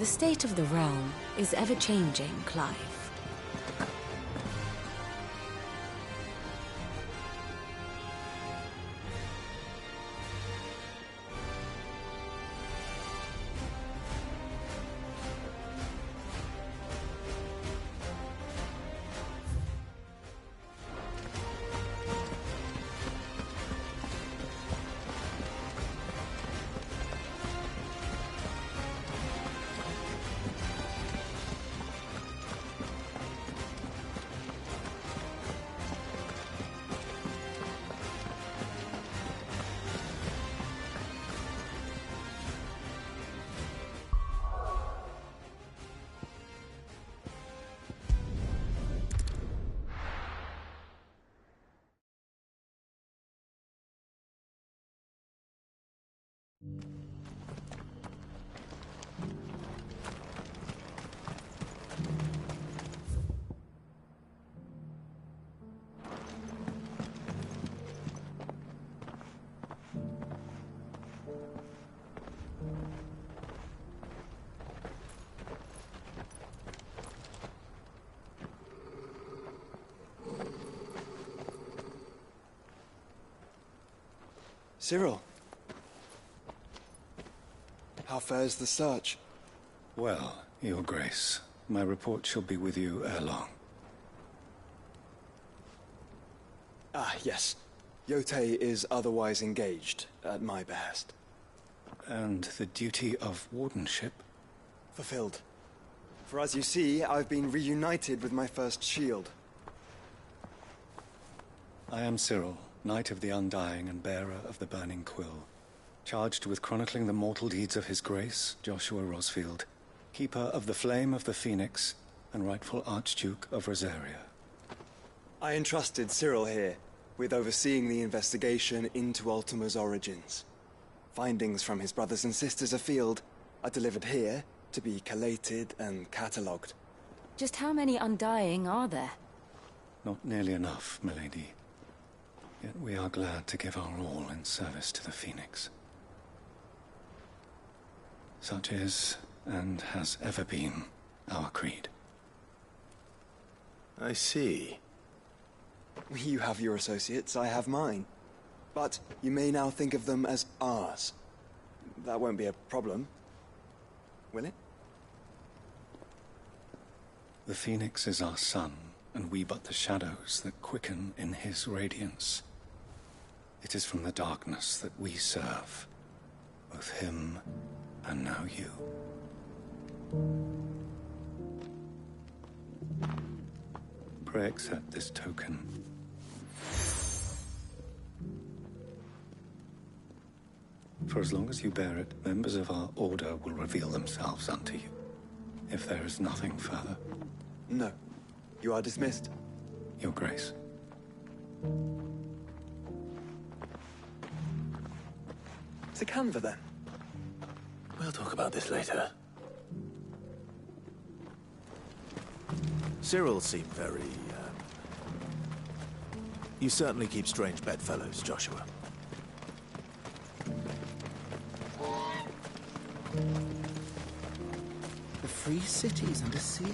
The state of the realm is ever-changing, Clive. Cyril, how fares the search? Well, Your Grace, my report shall be with you ere long. Ah, yes. Yotei is otherwise engaged, at my behest. And the duty of wardenship? Fulfilled. For as you see, I've been reunited with my first shield. I am Cyril, Knight of the Undying and bearer of the Burning Quill, charged with chronicling the mortal deeds of His Grace, Joshua Rosfield, keeper of the Flame of the Phoenix and rightful Archduke of Rosaria. I entrusted Cyril here with overseeing the investigation into Ultima's origins. Findings from his brothers and sisters afield are delivered here to be collated and catalogued. Just how many Undying are there? Not nearly enough, milady. Yet we are glad to give our all in service to the Phoenix. Such is, and has ever been, our creed. I see. You have your associates, I have mine. But you may now think of them as ours. That won't be a problem, will it? The Phoenix is our sun, and we but the shadows that quicken in his radiance. It is from the darkness that we serve, both him and now you. Pray accept this token. For as long as you bear it, members of our order will reveal themselves unto you, if there is nothing further. No. You are dismissed. Your Grace. To Canva, then. We'll talk about this later. Cyril seemed very, You certainly keep strange bedfellows, Joshua. The free cities under sea?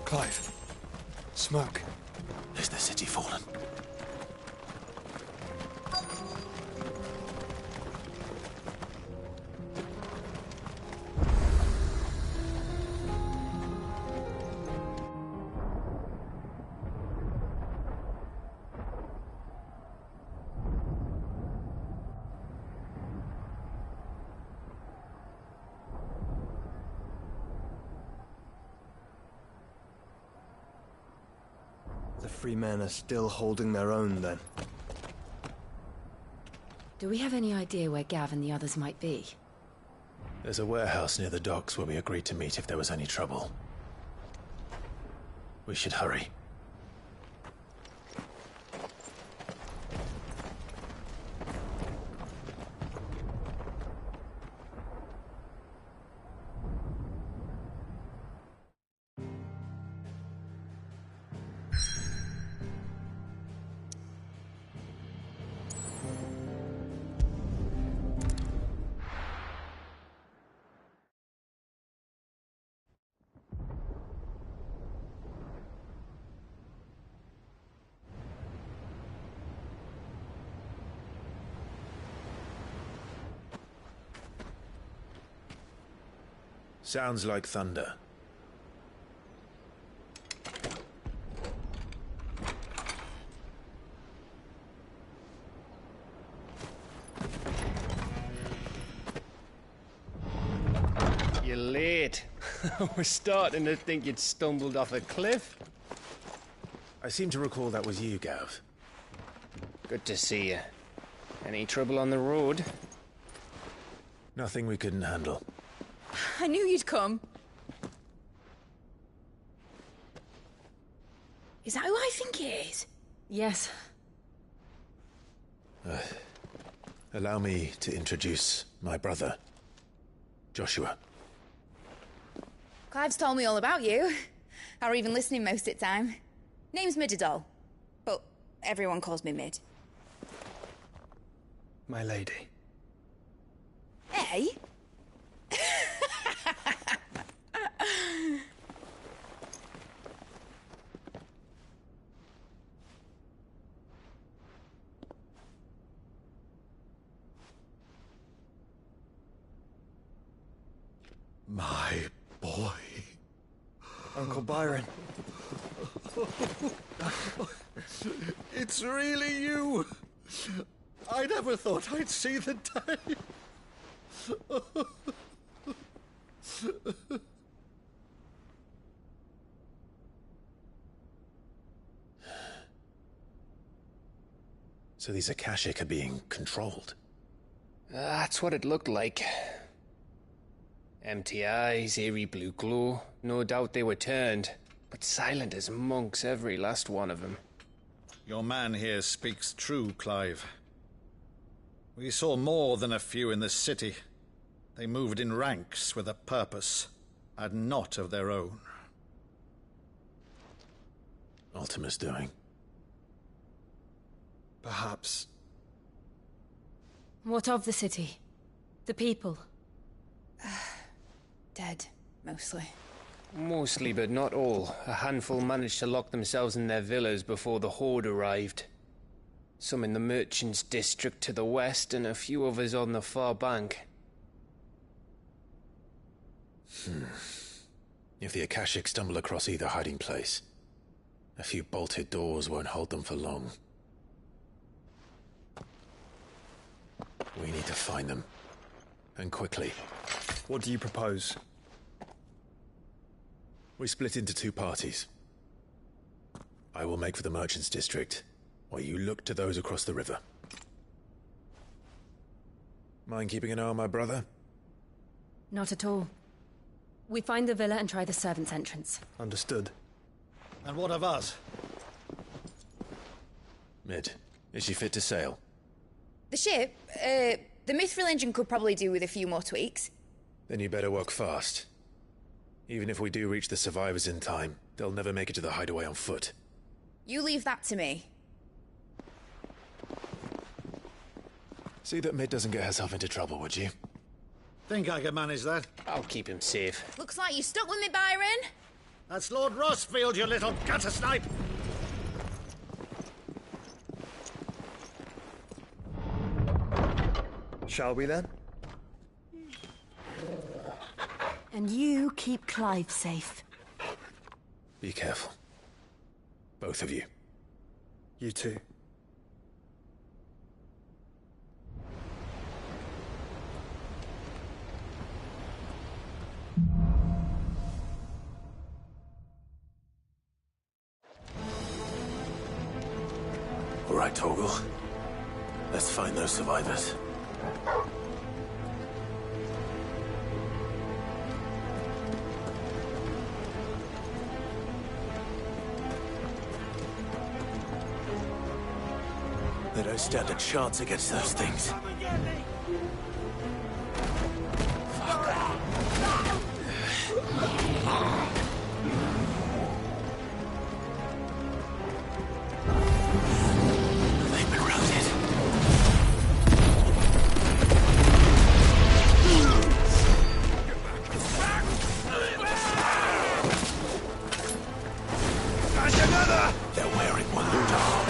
Clive. Smoke. Is the city fallen? The free men are still holding their own, then. Do we have any idea where Gav and the others might be? There's a warehouse near the docks where we agreed to meet if there was any trouble. We should hurry. Sounds like thunder. You're late. We're starting to think you'd stumbled off a cliff. I seem to recall that was you, Gav. Good to see you. Any trouble on the road? Nothing we couldn't handle. I knew you'd come. Is that who I think it is? Yes. Allow me to introduce my brother, Joshua. Clive's told me all about you. Or even listening most of the time. Name's Midadol, but everyone calls me Mid. My lady. Hey? My boy. Uncle Byron. It's really you. I never thought I'd see the day. So these Akashic are being controlled. That's what it looked like. Empty eyes, eerie blue glow. No doubt they were turned, but silent as monks, every last one of them. Your man here speaks true, Clive. We saw more than a few in the city. They moved in ranks with a purpose, and not of their own. Ultima's doing. Perhaps. What of the city? The people? Dead, mostly. Mostly, but not all. A handful managed to lock themselves in their villas before the Horde arrived. Some in the merchants' district to the west, and a few others on the far bank. If the Akashic stumble across either hiding place, a few bolted doors won't hold them for long. We need to find them. And quickly. What do you propose? We split into two parties. I will make for the Merchants District, while you look to those across the river. Mind keeping an eye on my brother? Not at all. We find the villa and try the servants' entrance. Understood. And what of us? Mid, is she fit to sail? The ship, the Mithril engine could probably do with a few more tweaks. Then you better work fast. Even if we do reach the survivors in time, they'll never make it to the hideaway on foot. You leave that to me. See that Mid doesn't get herself into trouble, would you? Think I can manage that? I'll keep him safe. Looks like you stuck with me, Byron. That's Lord Rossfield, you little gutter snipe! Shall we then? And you keep Clive safe. Be careful. Both of you. You too. All right, Torgal. Let's find those survivors. They don't stand a chance against those things. They've been routed. There's another! They're wearing one arm.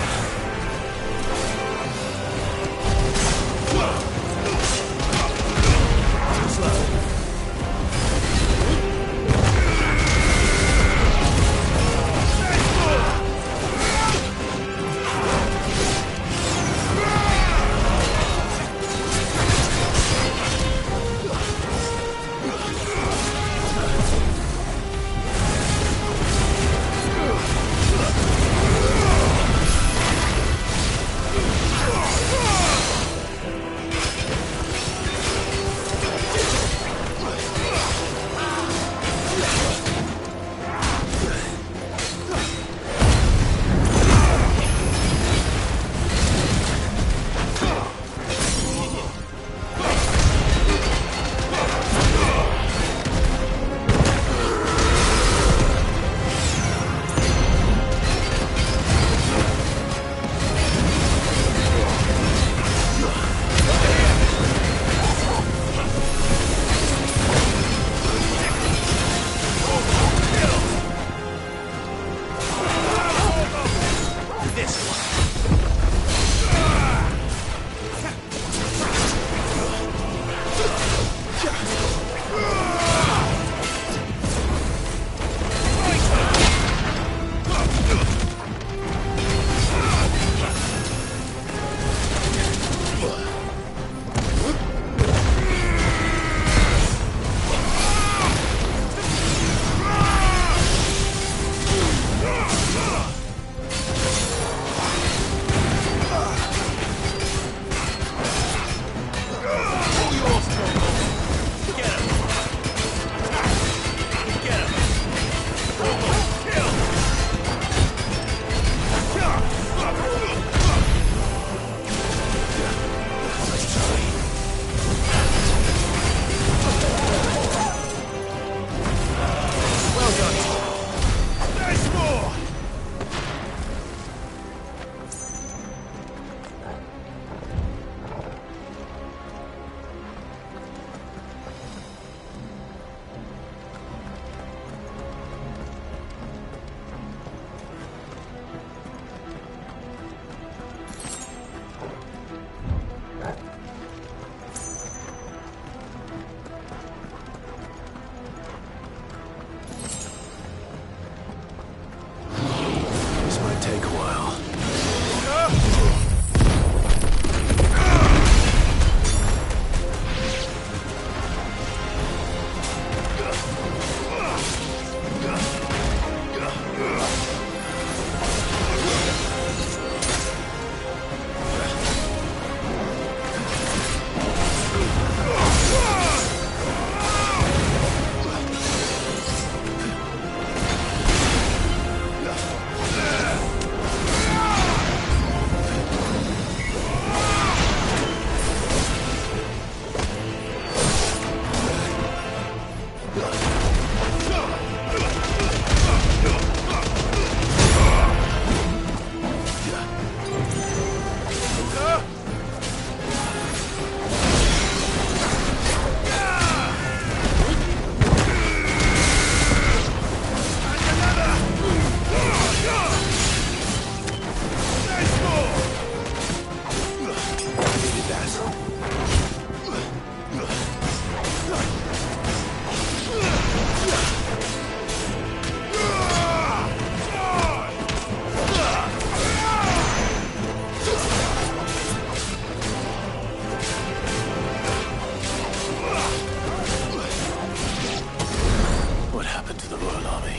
What happened to the Royal Army?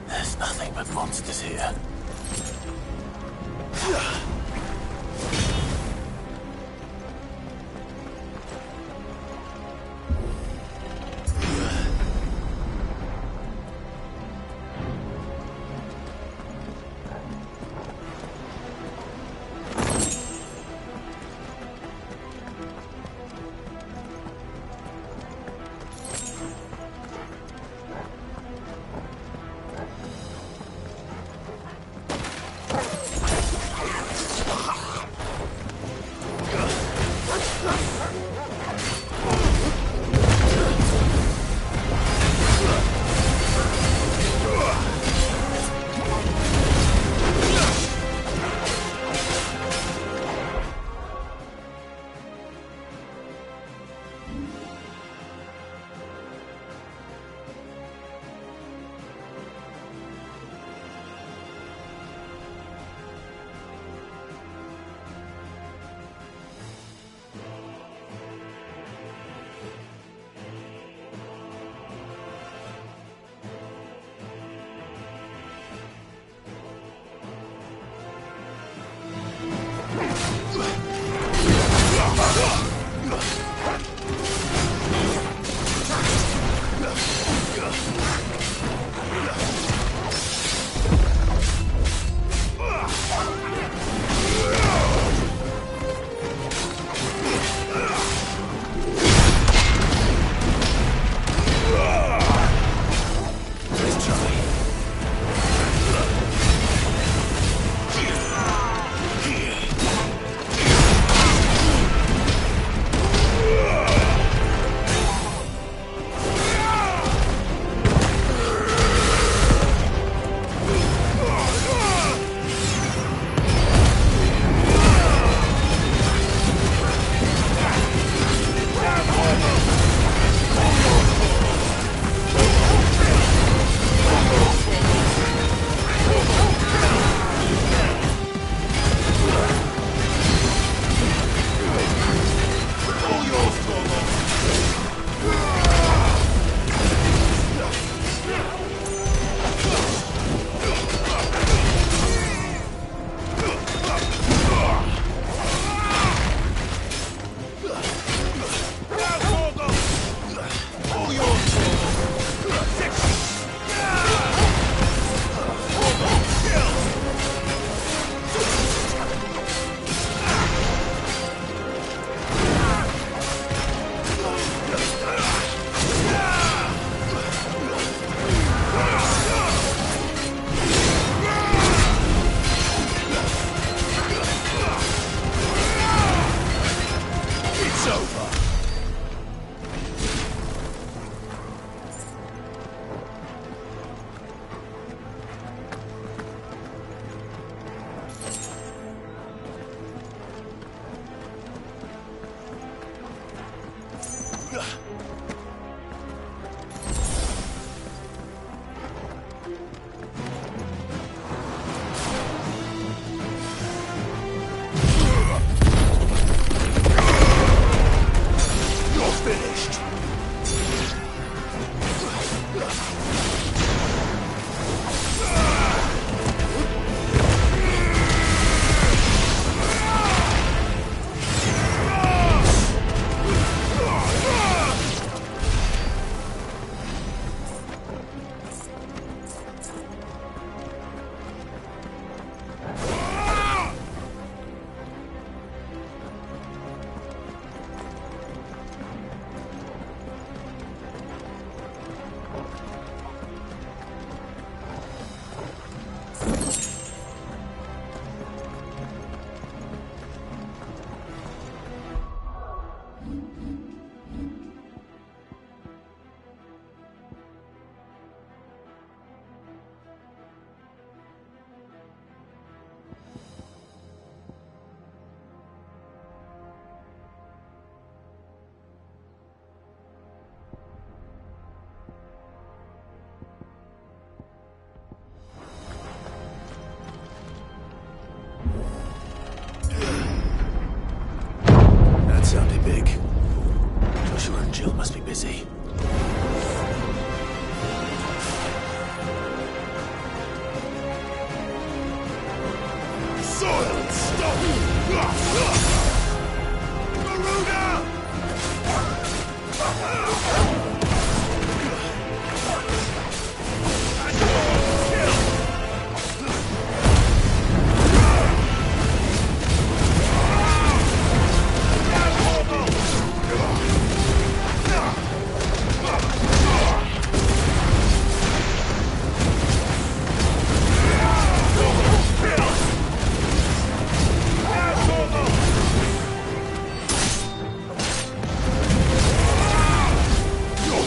There's nothing but monsters here.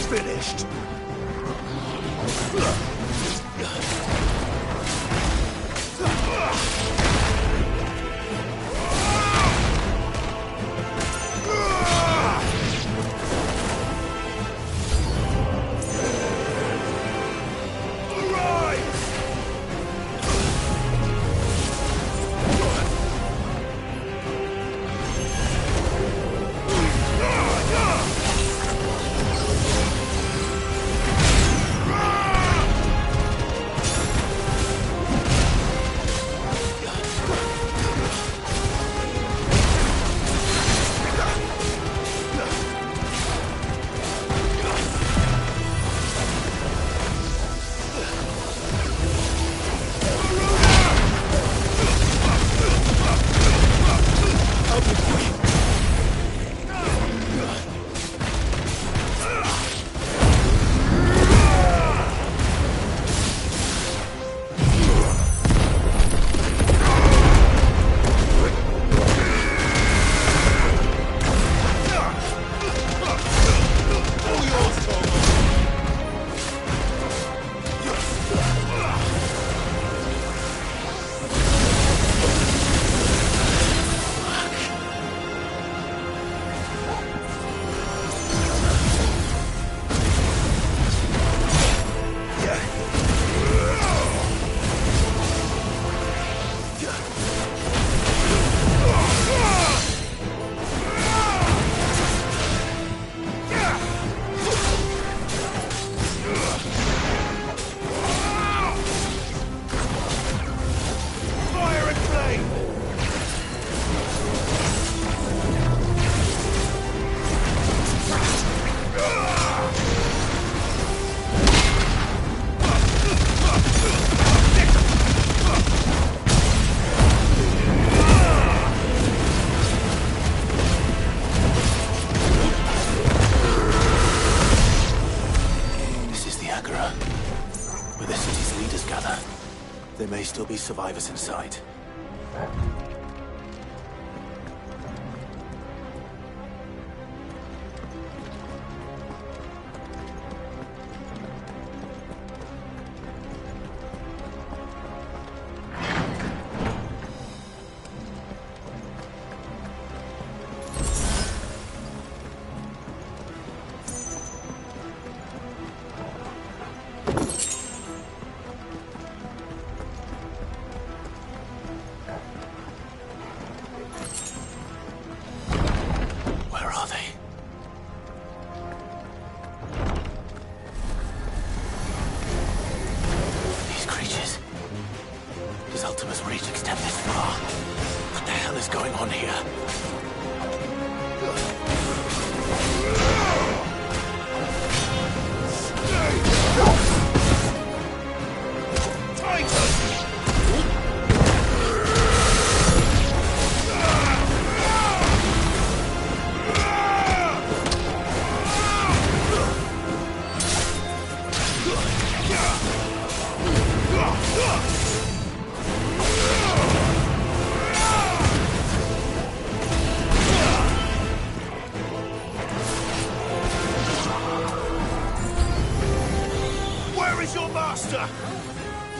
finished. There may still be survivors inside.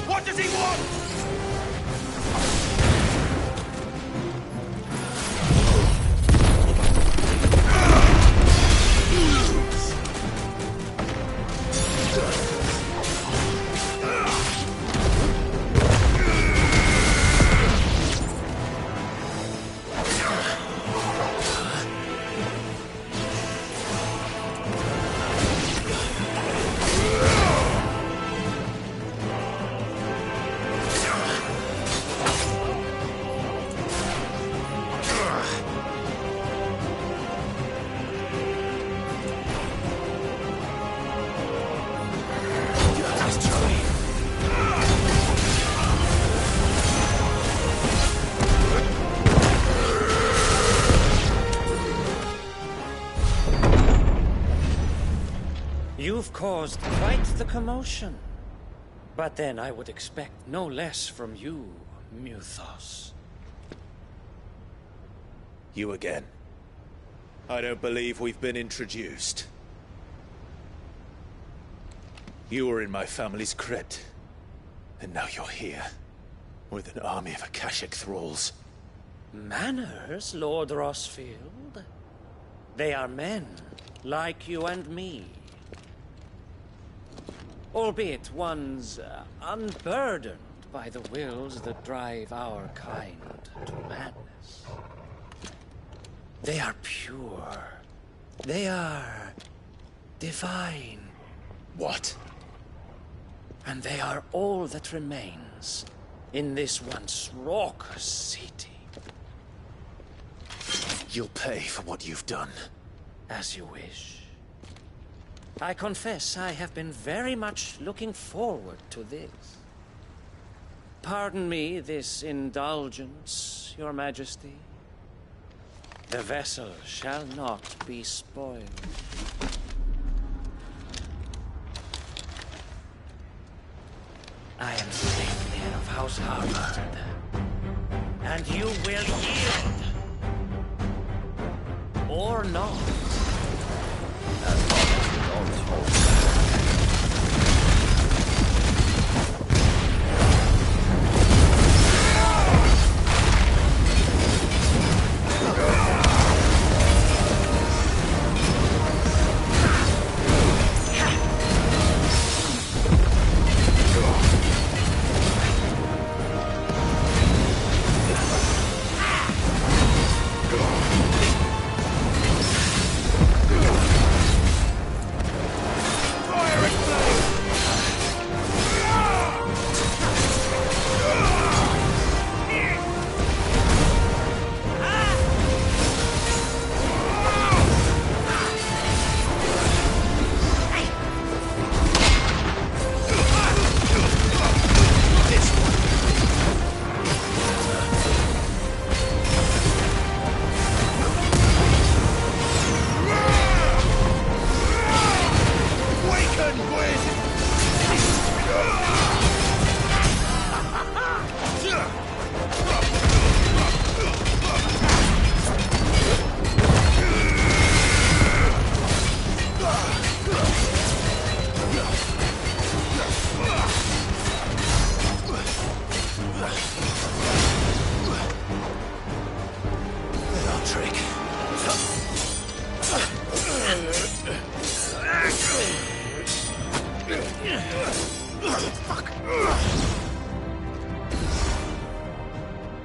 What does he want? You've caused quite the commotion. But then I would expect no less from you, Muthos. You again. I don't believe we've been introduced. You were in my family's crypt. And now you're here. With an army of Akashic thralls. Manners, Lord Rosfield? They are men, like you and me. Albeit ones unburdened by the wills that drive our kind to madness. They are pure. They are divine. What? And they are all that remains in this once raucous city. You'll pay for what you've done. As you wish. I confess I have been very much looking forward to this. Pardon me this indulgence, Your Majesty. The vessel shall not be spoiled. I am Saintlian of House Harvard, and you will yield. Or not. As long as you don't hold back.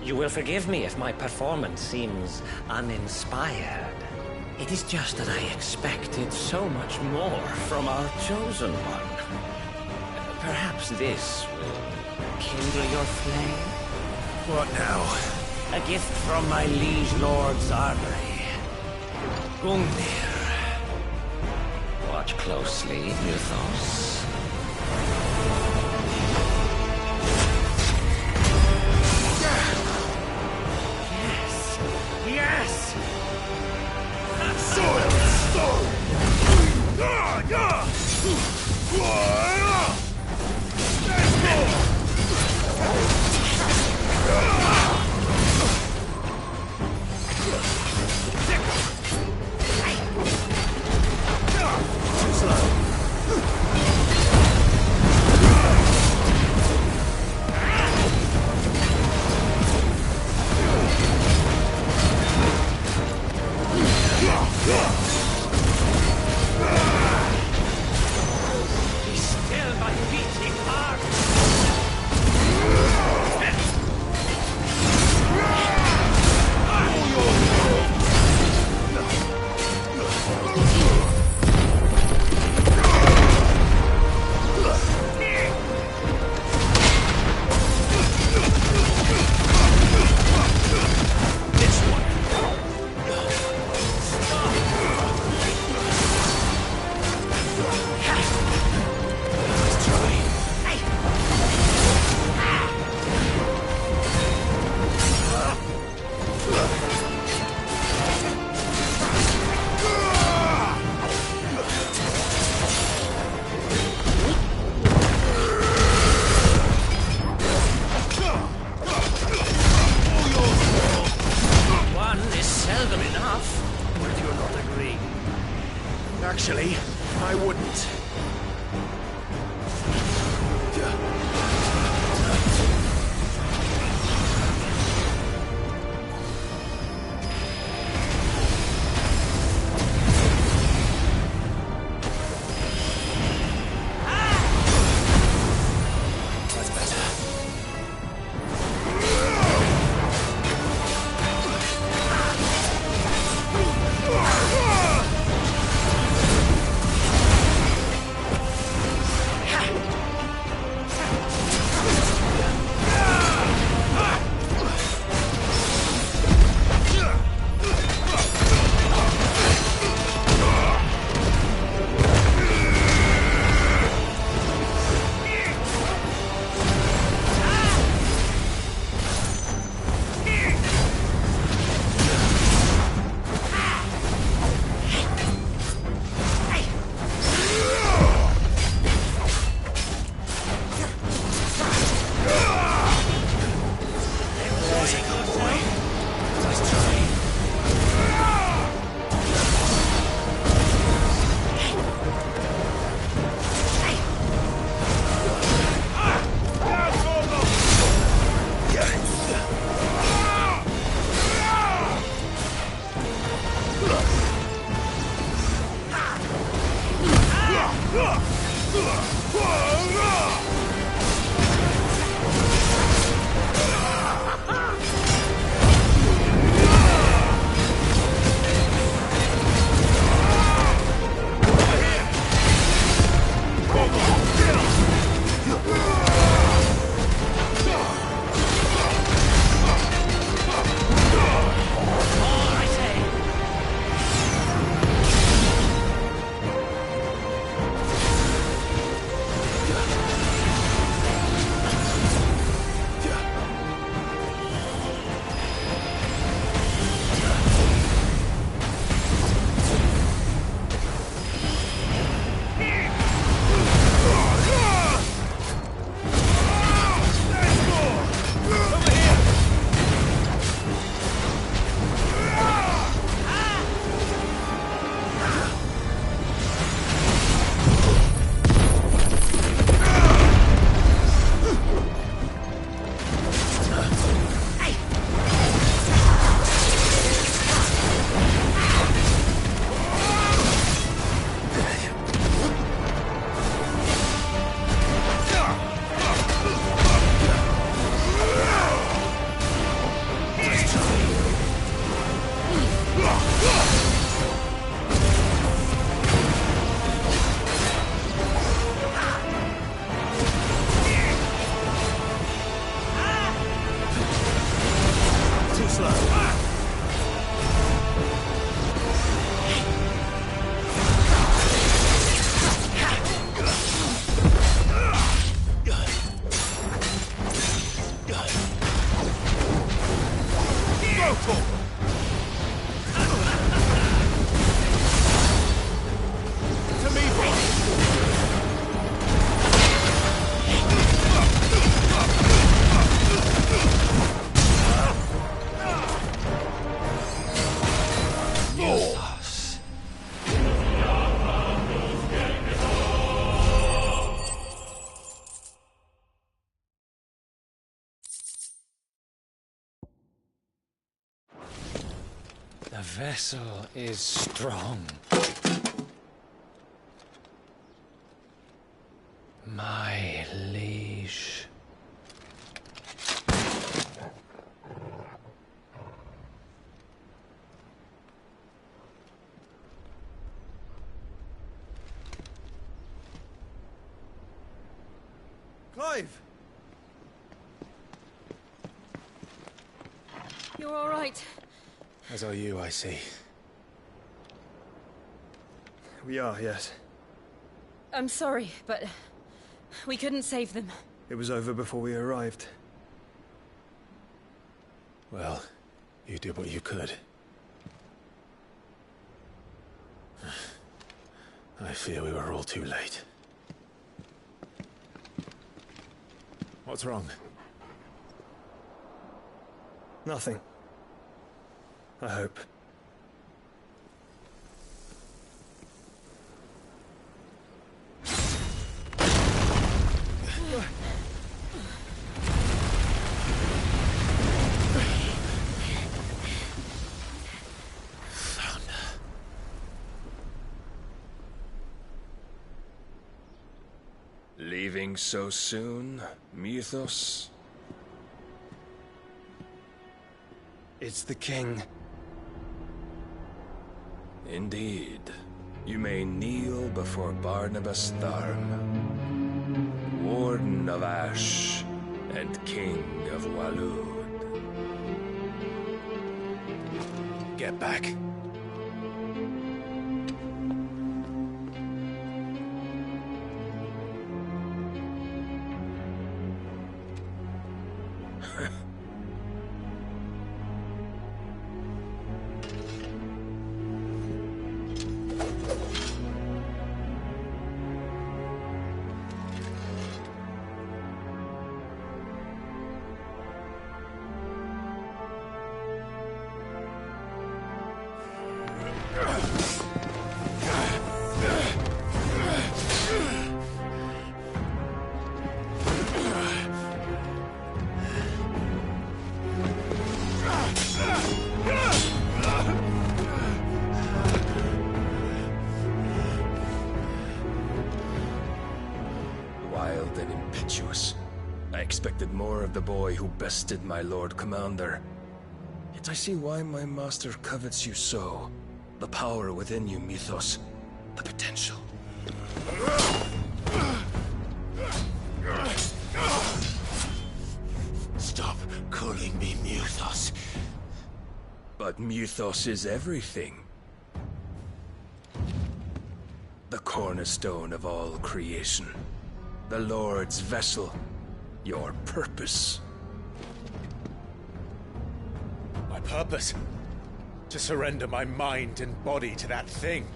You will forgive me if my performance seems uninspired. It is just that I expected so much more from our chosen one. Perhaps this will kindle your flame? What now? A gift from my liege lord's armory. Gungnir. Watch closely, Mythos. Yes! Soil stone! Too slow. Be still, my beating heart! Actually, I wouldn't. The vessel is strong. My liege. Clive! You're all right. As are you, I see. We are, yes. I'm sorry, but we couldn't save them. It was over before we arrived. Well, you did what you could. I fear we were all too late. What's wrong? Nothing. I hope. Leaving so soon, Mythos? It's the king. Indeed. You may kneel before Barnabas Tharm, Warden of Ash and King of Waloed. Get back. wild and impetuous. I expected more of the boy who bested my Lord Commander. Yet I see why my master covets you so. The power within you, Mythos. The potential. Stop calling me Mythos. But Mythos is everything. The cornerstone of all creation. The Lord's vessel. Your purpose. My purpose? To surrender my mind and body to that thing.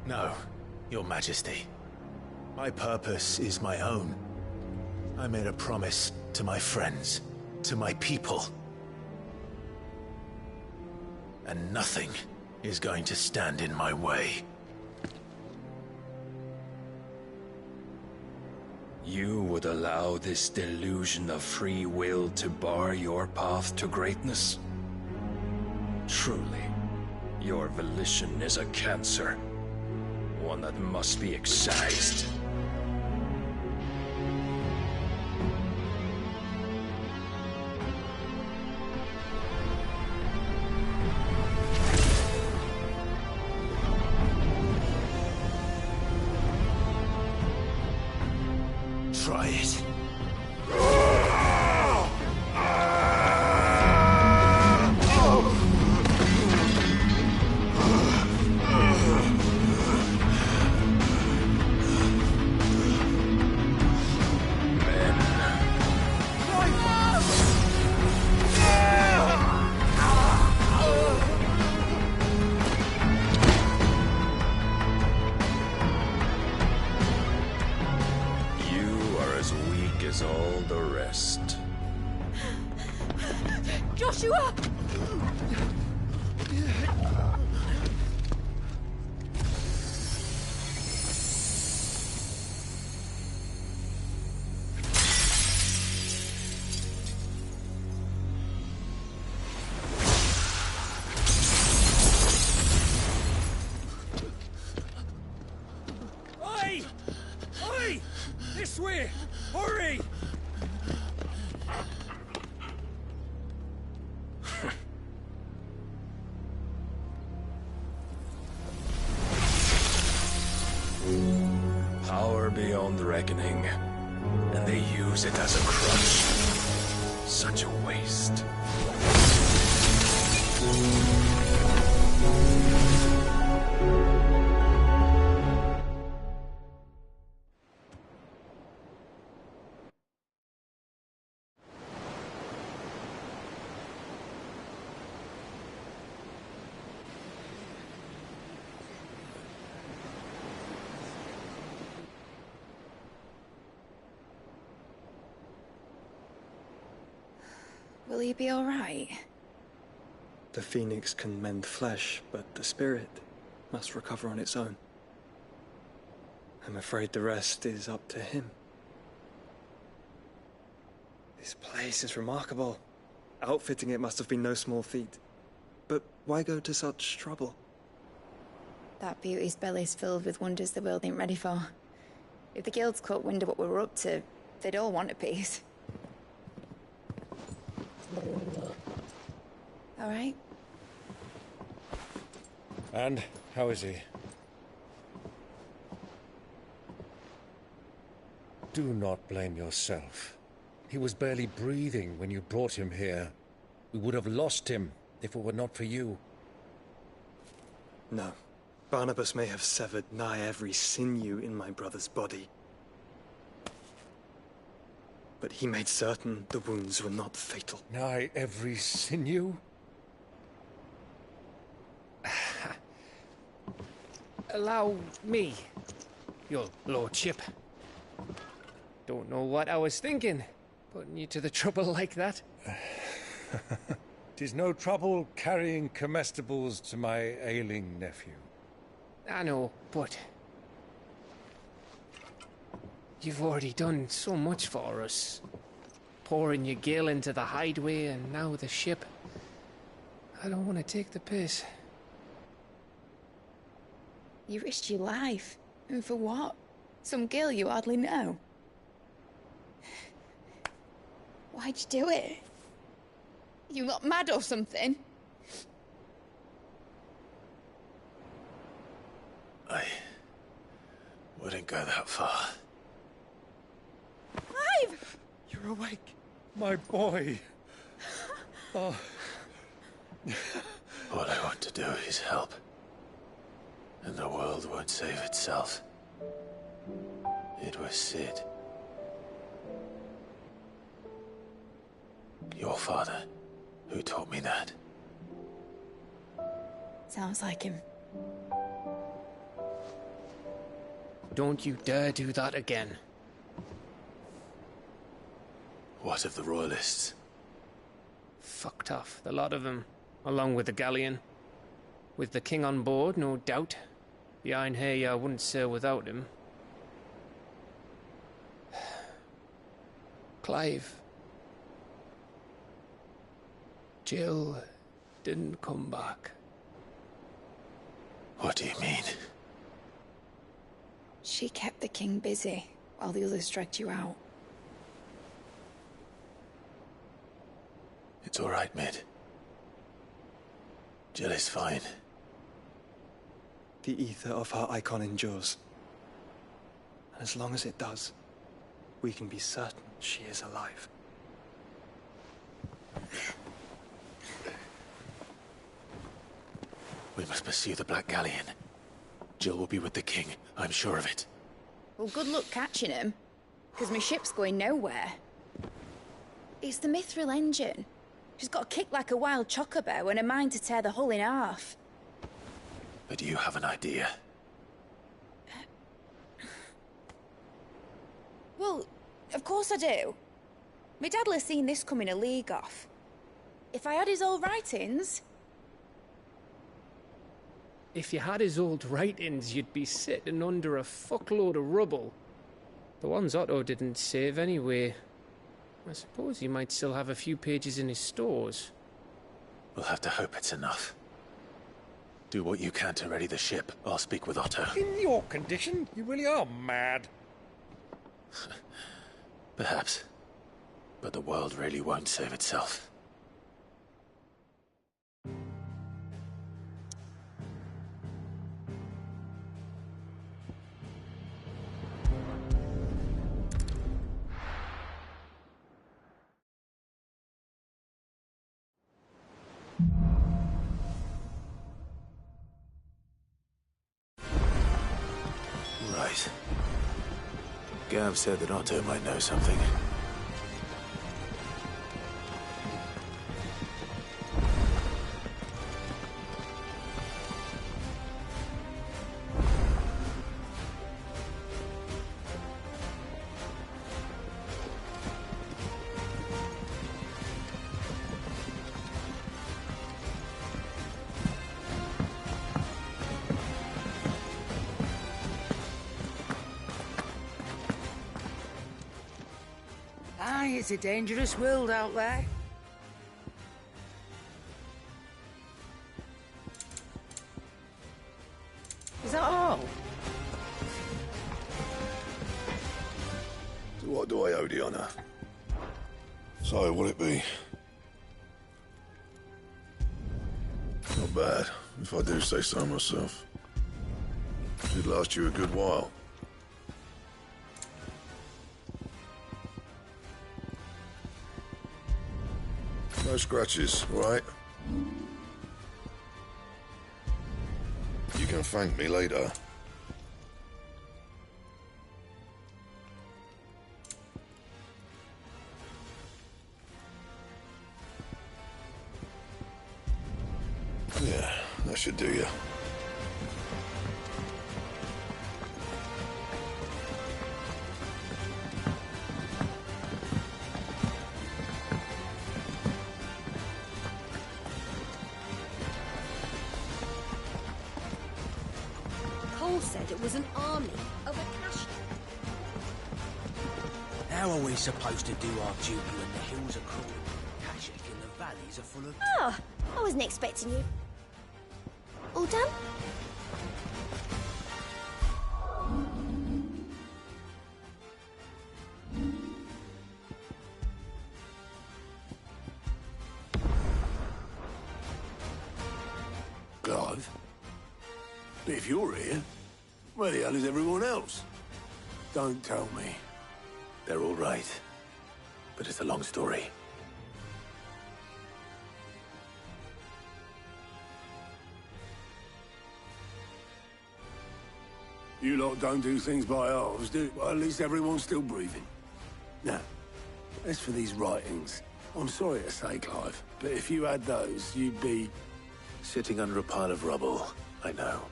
No, Your Majesty. My purpose is my own. I made a promise to my friends, to my people. And nothing is going to stand in my way. You would allow this delusion of free will to bar your path to greatness? Truly, your volition is a cancer. One that must be excised. Try it. As all the rest. Joshua! Oi! Oi! This way! Hurry! Power beyond reckoning, and they use it as a crutch. Such a waste. Will he be all right? The phoenix can mend flesh, but the spirit must recover on its own. I'm afraid the rest is up to him. This place is remarkable. Outfitting it must have been no small feat. But why go to such trouble? That beauty's belly's filled with wonders the world ain't ready for. If the guilds caught wind of what we were up to, they'd all want a piece. All right? And how is he? Do not blame yourself. He was barely breathing when you brought him here. We would have lost him if it were not for you. No. Barnabas may have severed nigh every sinew in my brother's body. But he made certain the wounds were not fatal. Nigh every sinew? Allow me, your lordship. Don't know what I was thinking, putting you to the trouble like that. 'Tis no trouble carrying comestibles to my ailing nephew. I know, but you've already done so much for us. pouring your gale into the hideaway, and now the ship. I don't want to take the piss. You risked your life. And for what? Some girl you hardly know. Why'd you do it? You got mad or something? I wouldn't go that far. Clive! You're awake, my boy. Oh. All I want to do is help. And the world won't save itself. It was Sid. Your father, who taught me that. Sounds like him. Don't you dare do that again. What of the Royalists? Fucked off, the lot of them, along with the galleon. With the king on board, no doubt. Behind here, I wouldn't sail without him. Clive. Jill didn't come back. What do you mean? She kept the king busy while the others dragged you out. It's all right, Mid. Jill is fine. The ether of her icon endures. And as long as it does, we can be certain she is alive. We must pursue the Black Galleon. Jill will be with the king, I'm sure of it. Well, good luck catching him, because my ship's going nowhere. It's the Mithril engine. She's got a kick like a wild chocobo and a mind to tear the hull in half. But you have an idea. Well, of course I do. My dad'll have seen this coming a league off. If I had his old writings... If you had his old writings, you'd be sitting under a fuckload of rubble. The ones Otto didn't save anyway. I suppose he might still have a few pages in his stores. We'll have to hope it's enough. Do what you can to ready the ship. I'll speak with Otto. In your condition, you really are mad. Perhaps. But the world really won't save itself. Right. Gav said that Otto might know something. Aye, it's a dangerous world out there. Is that all? To what do I owe the honour? So, will it be? Not bad, if I do say so myself. Should last you a good while. No scratches, right? You can thank me later. Yeah, that should do you. Cole said it was an army of Akasha. How are we supposed to do our duty when the hills are crooked, patchy, and the valleys are full of... Oh, I wasn't expecting you. All done? Clive? But if you're here, where the hell is everyone else? Don't tell me. They're all right. But it's a long story. You lot don't do things by halves, do you? Well, at least everyone's still breathing. Now, as for these writings, I'm sorry to say, Clive, but if you had those, you'd be... Sitting under a pile of rubble, I know.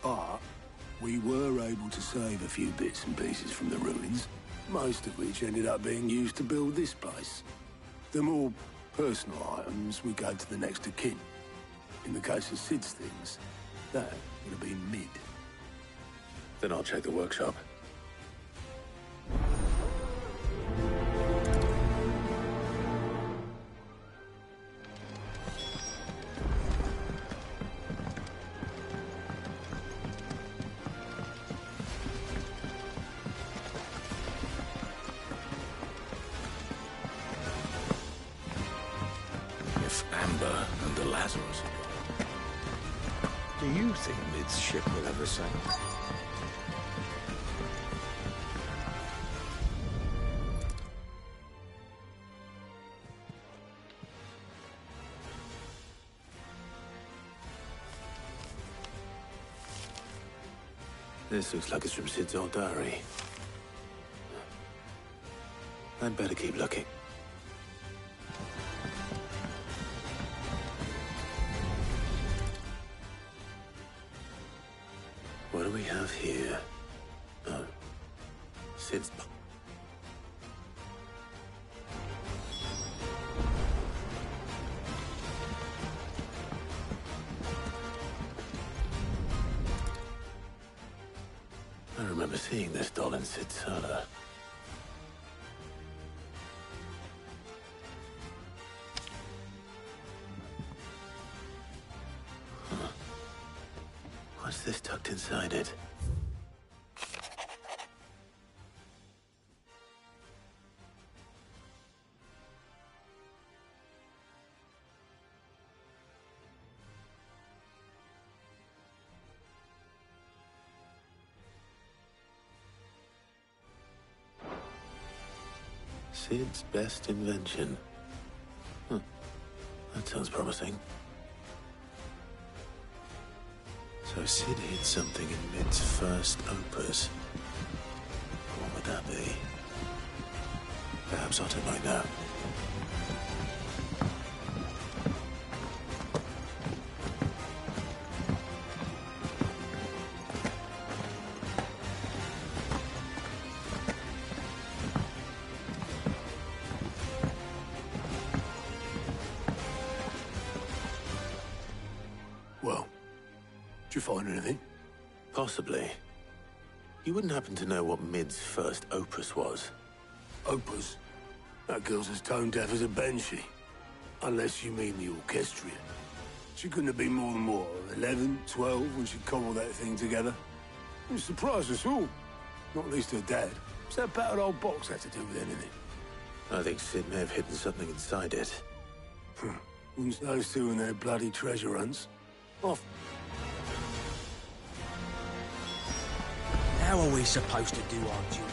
But we were able to save a few bits and pieces from the ruins, most of which ended up being used to build this place. The more personal items would go to the next of kin. In the case of Sid's things, that would have been Mid. Then I'll check the workshop. If Amber and the Lazarus are gone, do you think Mid's ship will ever sail? This looks like it's from Sid's old diary. I'd better keep looking. What do we have here? Oh. Sid's... I remember seeing this doll in Sid's cellar. Huh. What's this tucked inside it? Sid's best invention. Huh. That sounds promising. So Sid hid something in Mid's first opus. What would that be? Perhaps Otto might know. Well, did you find anything? Possibly. You wouldn't happen to know what Mid's first opus was? Opus? That girl's as tone deaf as a banshee. Unless you mean the orchestrion. She couldn't have been more than, what, 11, 12 when she cobbled that thing together? It surprised us all. Not least her dad. What's that battered old box had to do with anything? I think Sid may have hidden something inside it. Once those two and their bloody treasure hunts. Off. How are we supposed to do our duty?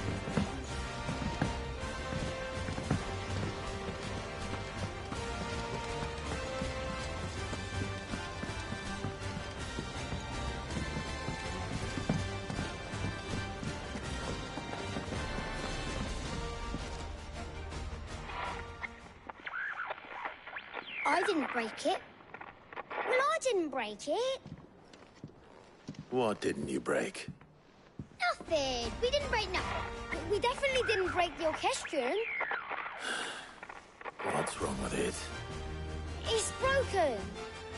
I didn't break it. Well, I didn't break it. What didn't you break? Nothing. We didn't break nothing. We definitely didn't break the orchestrion. What's wrong with it? It's broken.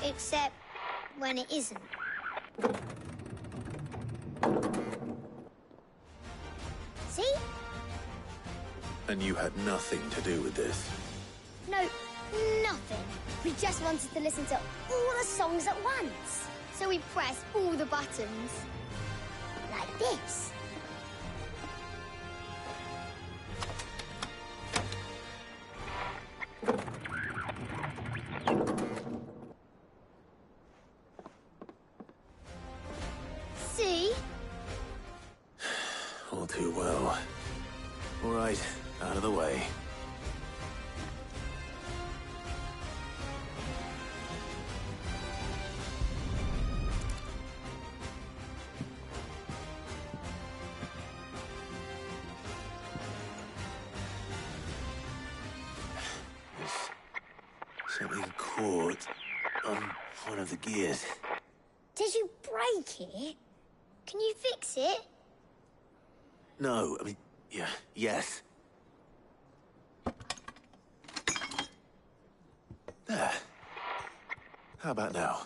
Except when it isn't. See? And you had nothing to do with this? No, nothing. We just wanted to listen to all the songs at once. So we pressed all the buttons. Like this. See? All too well. All right, out of the way. Something caught on one of the gears. Did you break it? Can you fix it? No, I mean, yes. There. How about now?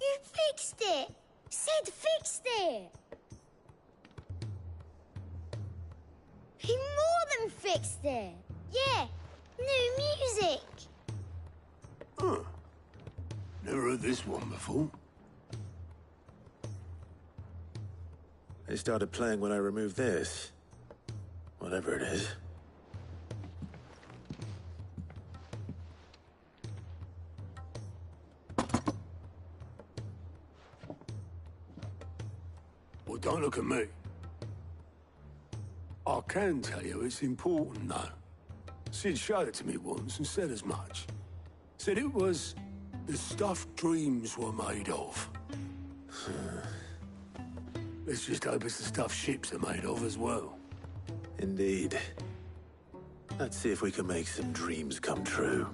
You fixed it! Sid fixed it! He more than fixed it! Yeah, new music! Huh. Never heard this one before. It started playing when I removed this. Whatever it is. Well, don't look at me. I can tell you it's important, though. Sid showed it to me once and said as much. Said it was the stuff dreams were made of. Let's just hope it's the stuff ships are made of as well. Indeed. Let's see if we can make some dreams come true.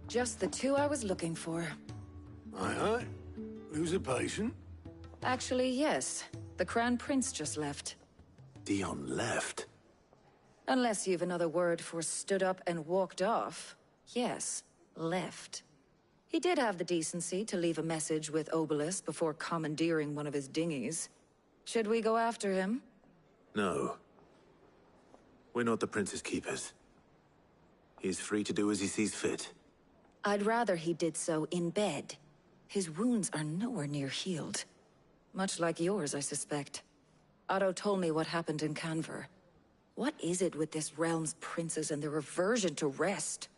Just the two I was looking for. Aye, aye. Who's a patient? Actually, yes. The Crown Prince just left. Dion left? Unless you've another word for stood up and walked off. Yes, left. He did have the decency to leave a message with Obelisk before commandeering one of his dinghies. Should we go after him? No. We're not the Prince's keepers. He's free to do as he sees fit. I'd rather he did so in bed. His wounds are nowhere near healed. Much like yours, I suspect. Otto told me what happened in Canver. What is it with this realm's princes and their aversion to rest?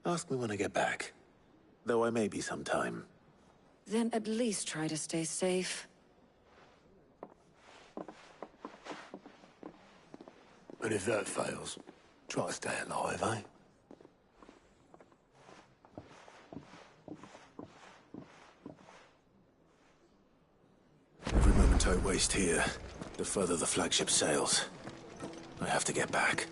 Ask me when I get back. Though I may be sometime. Then at least try to stay safe. And if that fails, try to stay alive, eh? Every moment I waste here, the further the flagship sails. I have to get back.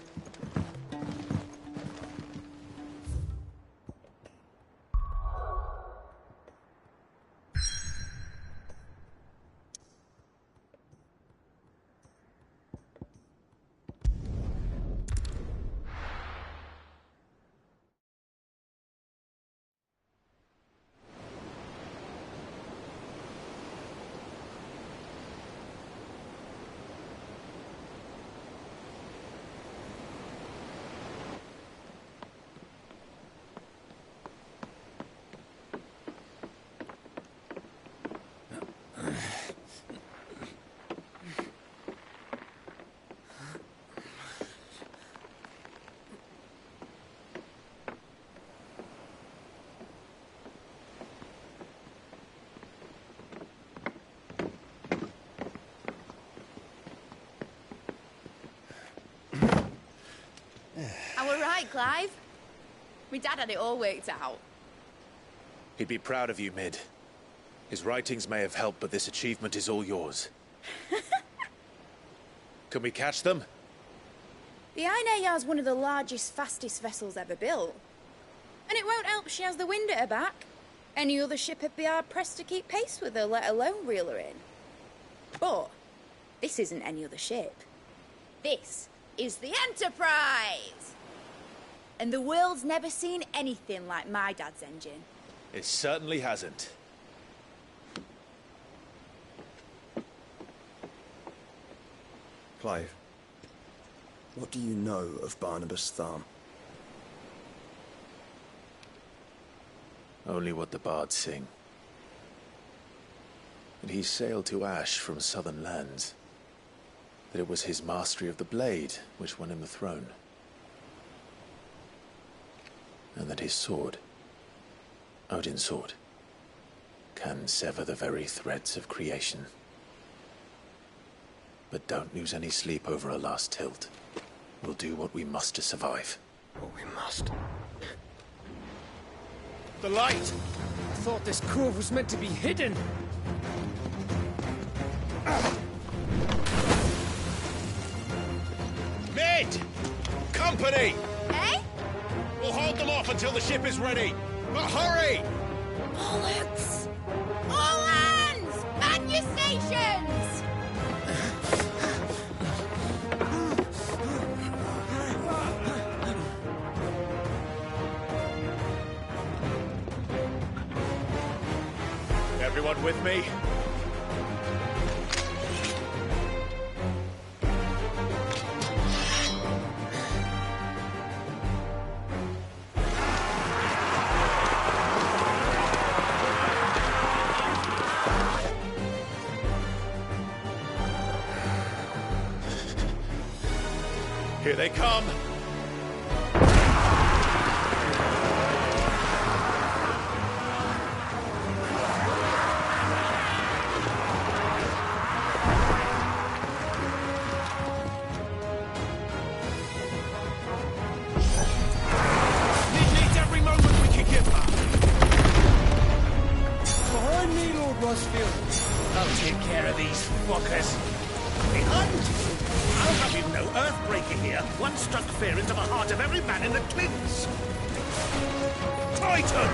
I were right, Clive. My dad had it all worked out. He'd be proud of you, Mid. His writings may have helped, but this achievement is all yours. Can we catch them? The Ainayar's one of the largest, fastest vessels ever built. And it won't help she has the wind at her back. Any other ship would be hard-pressed to keep pace with her, let alone reel her in. But this isn't any other ship. This is the Enterprise! And the world's never seen anything like my dad's engine. It certainly hasn't. Clive, what do you know of Barnabas Tharm? Only what the bards sing. That he sailed to Ash from southern lands. That it was his mastery of the blade which won him the throne. And that his sword, Odin's sword, can sever the very threads of creation. But don't lose any sleep over a last tilt. We'll do what we must to survive. What we must. The light! I thought this cove was meant to be hidden. Mid! Company! Eh? We'll hold them off until the ship is ready. But hurry! Bullets! All hands! Man your stations! Everyone with me? Here they come! I'll take care of these fuckers. Behind you! I'll have you know, Earthbreaker here once struck fear into the heart of every man in the Cliffs. Titan!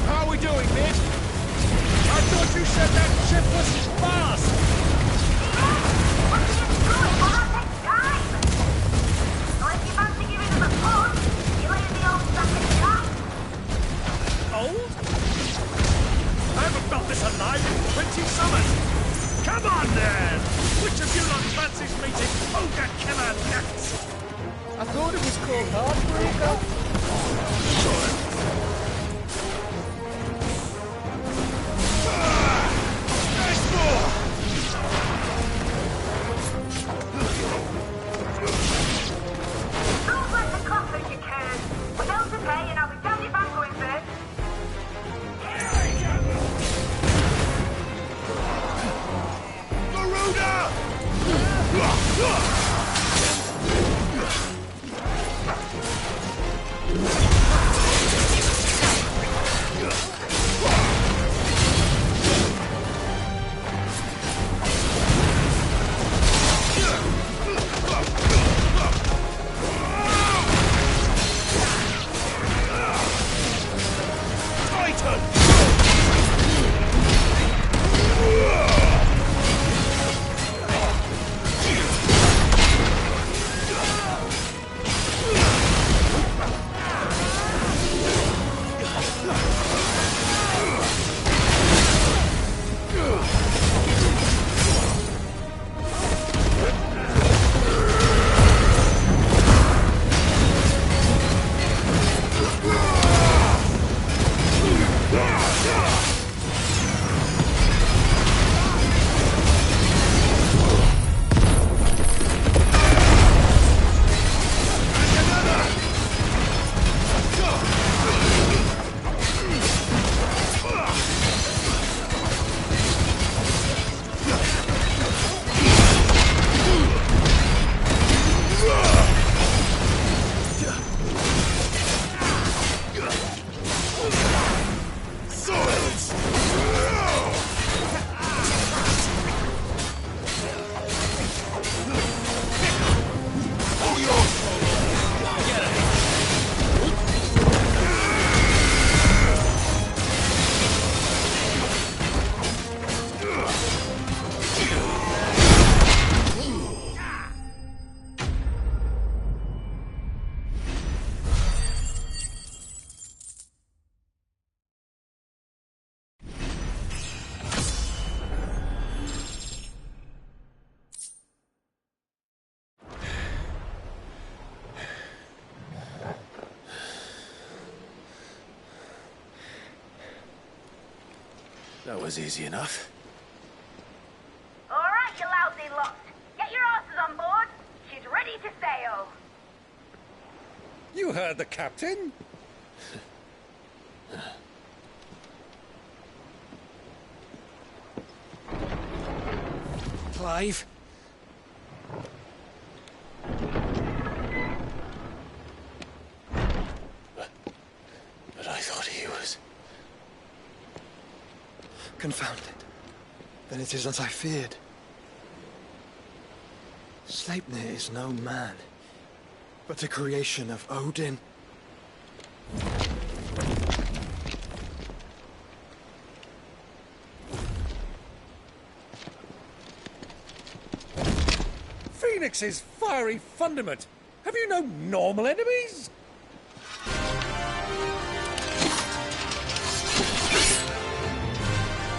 How are we doing, Mid? I thought you said that ship was fast! Old? I haven't felt this alive in 20 summers! Come on, then! Which of you lot fancies meeting Ogre Killer next? I thought it was called Heartbreaker. That was easy enough. All right, you lousy lot. Get your asses on board. She's ready to sail. You heard the captain. Clive? But I thought he was... Confounded. Then it is as I feared. Sleipnir is no man, but a creation of Odin. Phoenix's fiery fundament. Have you no normal enemies?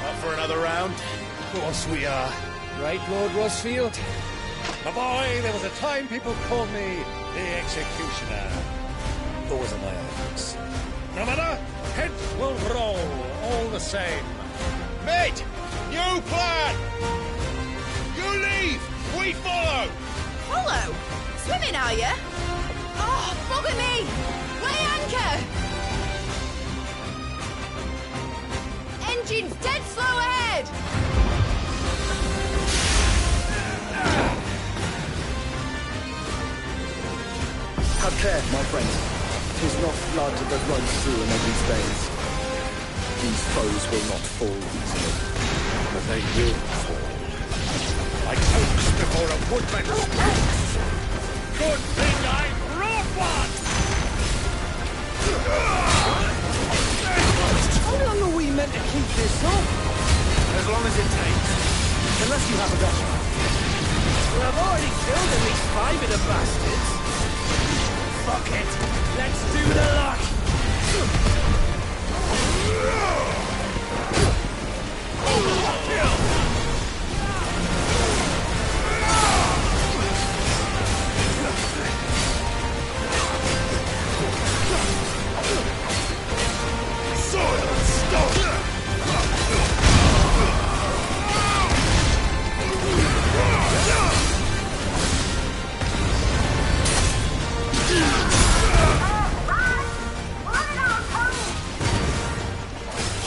Up for another round? Of course we are. Right, Lord Rosfield? My boy, there was a time people called me the Executioner. Those are my efforts. No matter, heads will roll, all the same. Mate! New plan! You leave! We follow! Follow? Swimming, are you? Oh, bugger me! Weigh anchor! Engine's dead slow ahead! Have care, my friend. 'Tis not blood that runs through an enemy's veins. These foes will not fall easily, but they will fall. Like oaks before a woodman speaks. Good thing I brought one! How long are we meant to keep this up? As long as it takes. Unless you have a better. Well, I've already killed at least 5 of the bastards. Fuck it. Let's do the lot.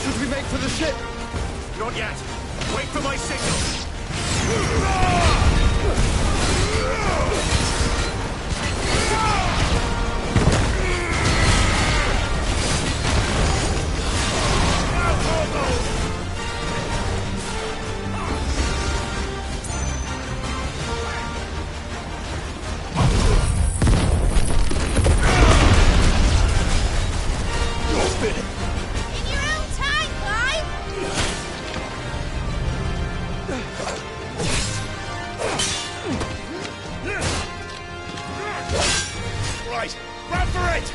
Should we make for the ship? Not yet. Wait for my signal. In your own time, Clive! Right. Run for it!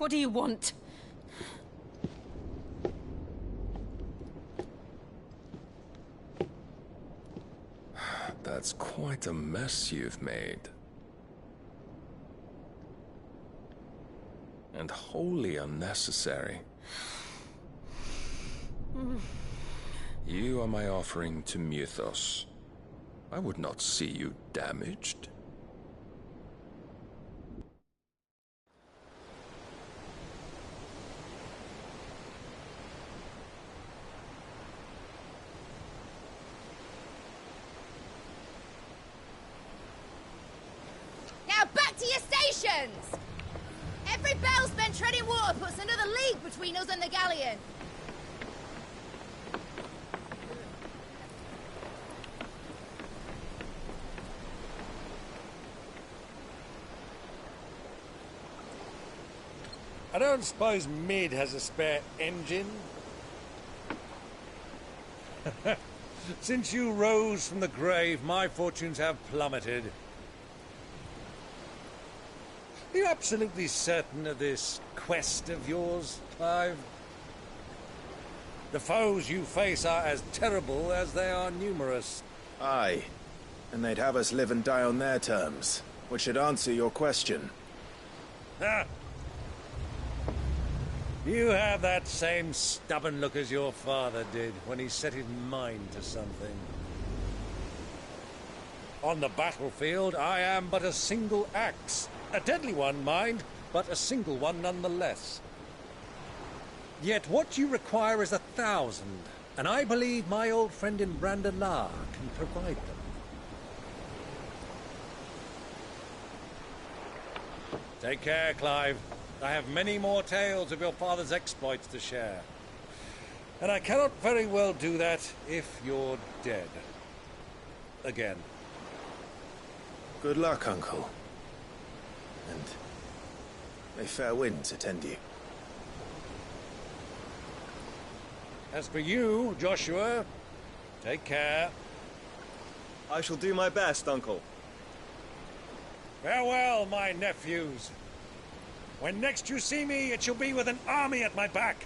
What do you want? That's quite a mess you've made. And wholly unnecessary. You are my offering to Mythos. I would not see you damaged. Now back to your stations! Every bell spent treading water puts another league between us and the galleon. I don't suppose Mid has a spare engine? Since you rose from the grave, my fortunes have plummeted. Are you absolutely certain of this quest of yours, Clive? The foes you face are as terrible as they are numerous. Aye, and they'd have us live and die on their terms, which should answer your question. Ha! You have that same stubborn look as your father did when he set his mind to something. On the battlefield, I am but a single axe. A deadly one, mind, but a single one nonetheless. Yet what you require is 1,000, and I believe my old friend in Brandalar can provide them. Take care, Clive. I have many more tales of your father's exploits to share. And I cannot very well do that if you're dead. Again. Good luck, Uncle. And may fair winds attend you. As for you, Joshua, take care. I shall do my best, Uncle. Farewell, my nephews. When next you see me, it shall be with an army at my back.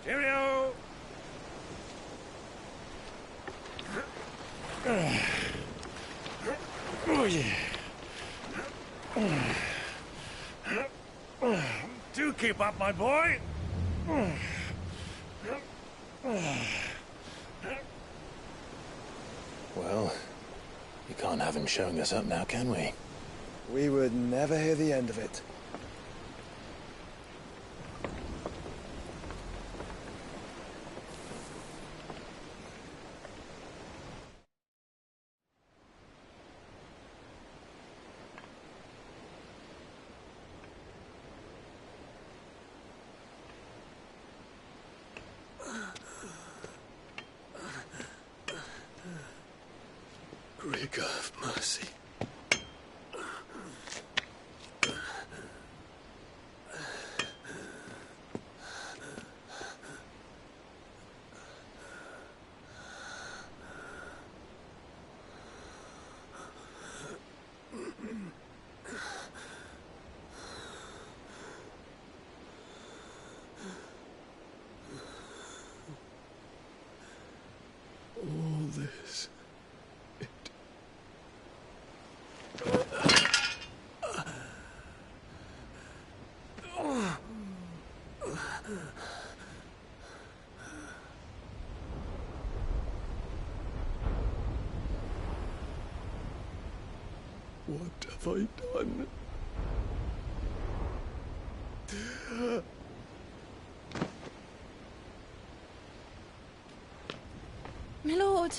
Cheerio! Oh, yeah. Do keep up, my boy. Well, you can't have him showing us up now, can we? We would never hear the end of it. Great God of mercy. All this. What have I done? My lord.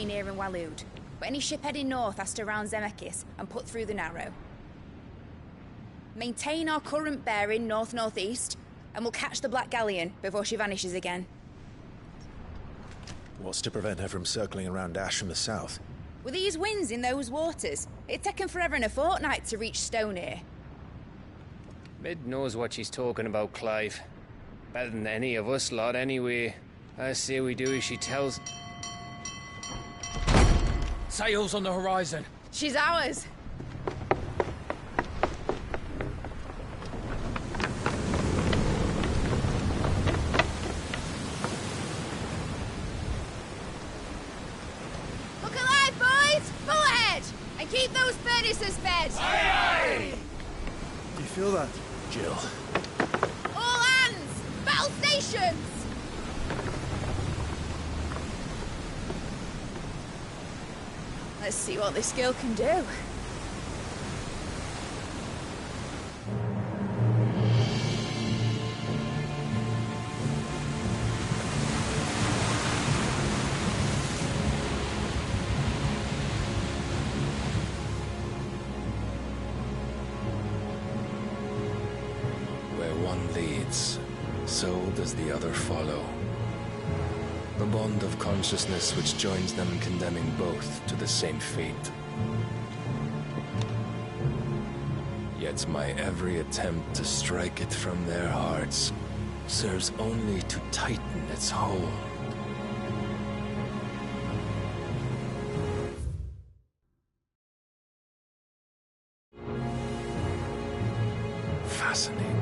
between here and Waloed, but any ship heading north has to round Zemeckis and put through the Narrow. Maintain our current bearing north-northeast, and we'll catch the Black Galleon before she vanishes again. What's to prevent her from circling around Ash from the south? With these winds in those waters, it'd taken forever and a fortnight to reach Stonehere. Mid knows what she's talking about, Clive. Better than any of us lot, anyway. I say we do as she tells. Sails on the horizon. She's ours. Look alive, boys! Full ahead! And keep those furnaces fed! Aye, aye! Do you feel that? Jill. All hands! Battle stations! Let's see what this girl can do. Where one leads, so does the other follow. The bond of consciousness which joins them condemning both to the same fate. Yet my every attempt to strike it from their hearts serves only to tighten its hold. Fascinating.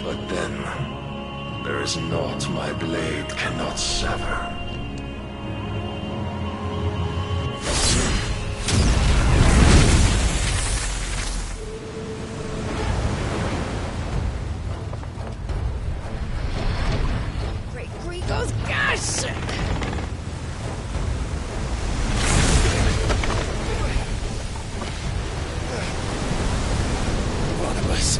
But then, there is naught my blade cannot sever. Great Grigos, gosh! Barnabas.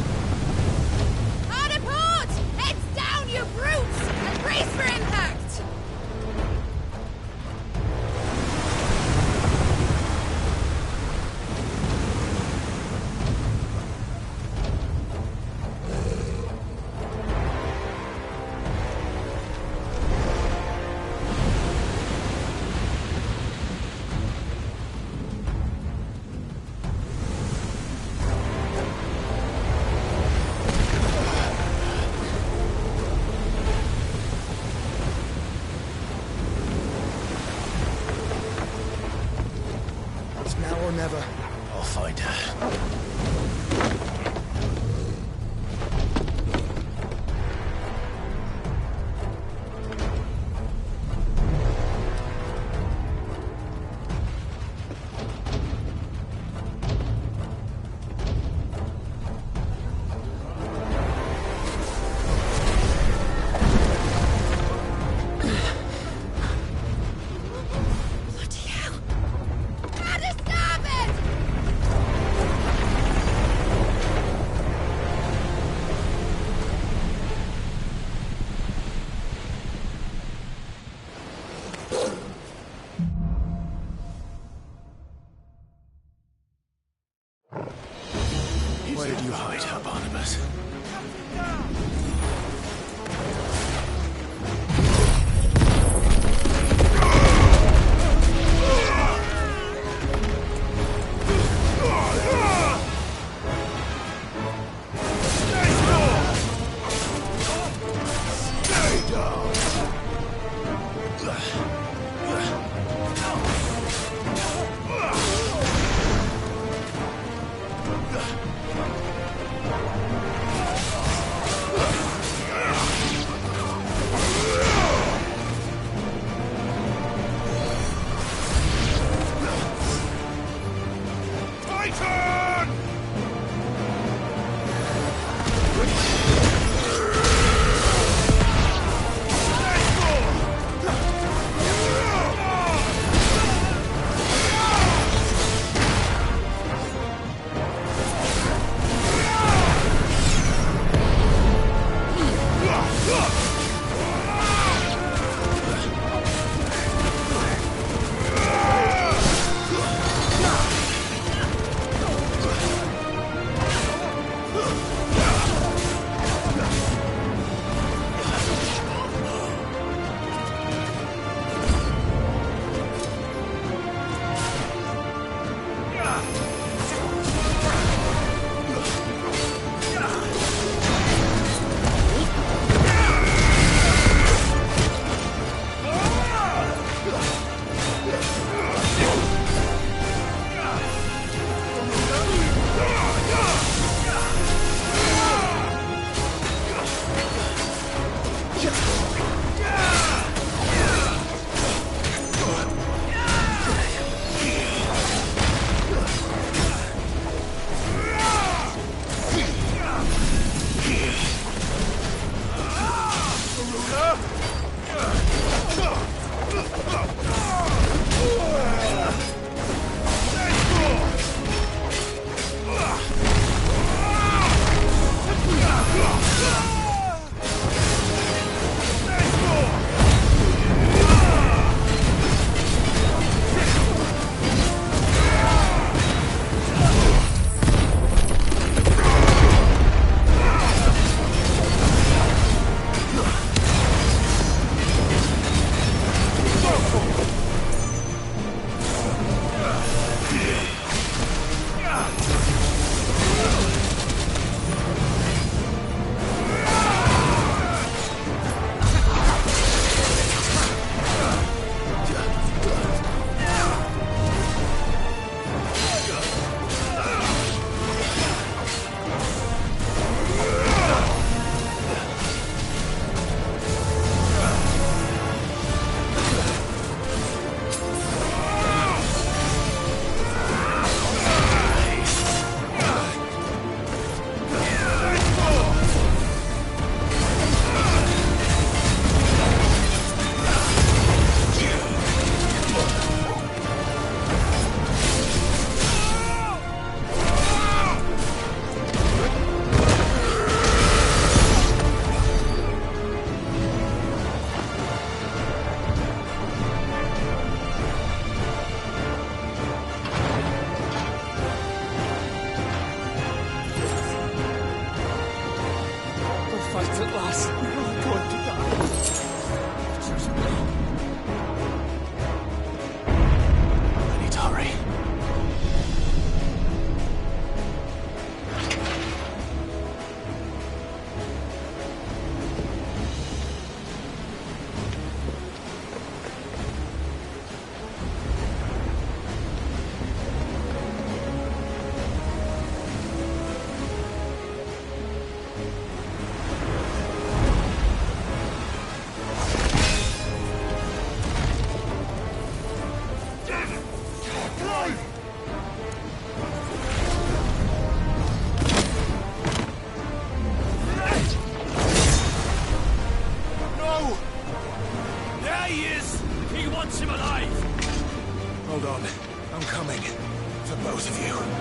Hard a port! Heads down, you brutes! And brace for impact! It's now or never. I'll find her. Bloody hell! How to stop it! Where did you hide her, Barnabas? coming for both of you.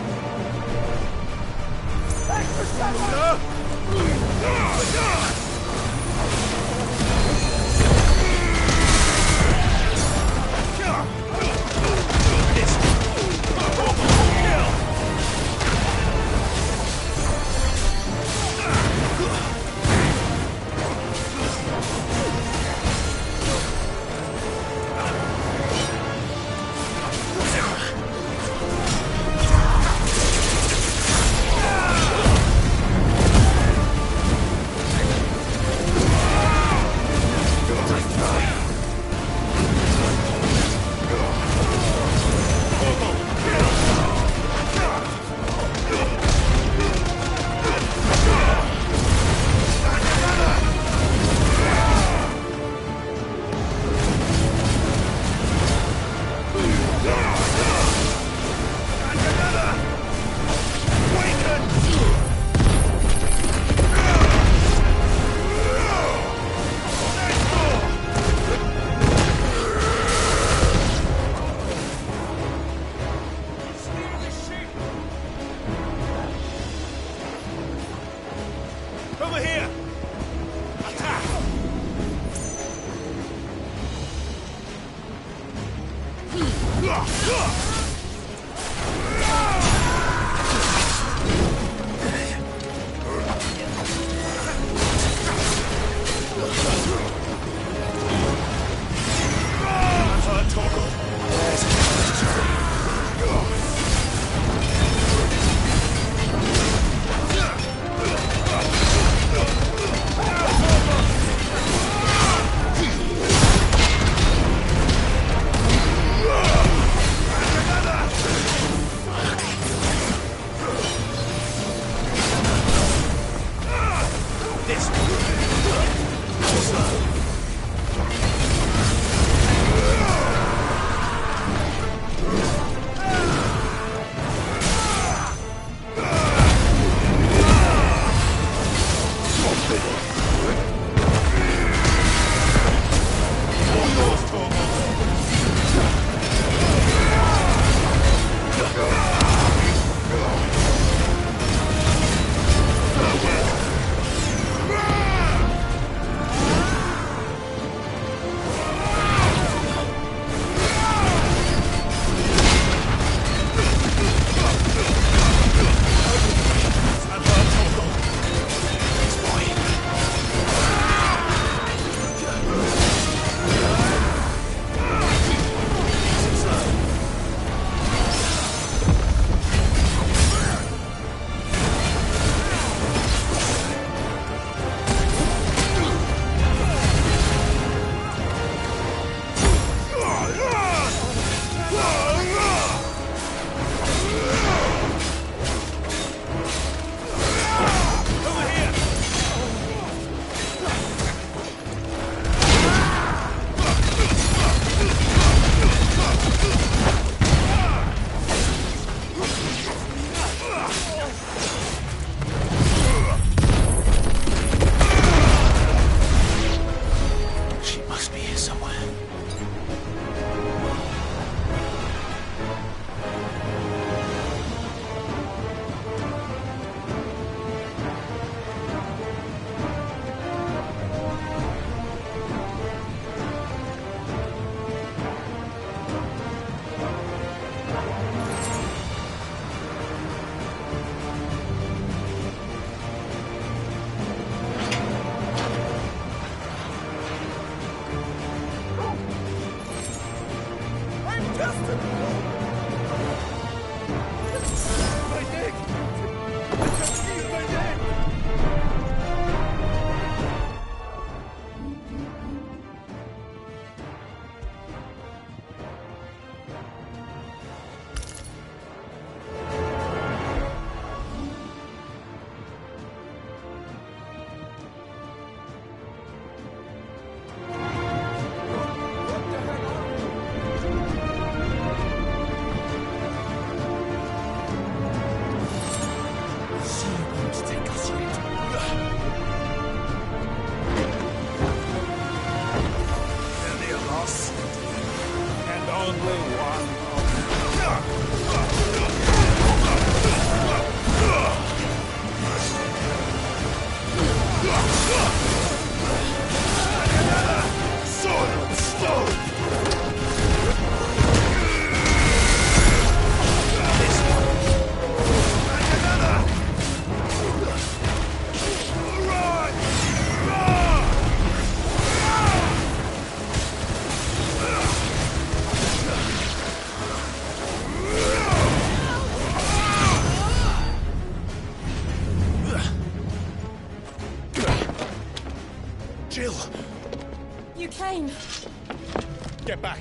Get back!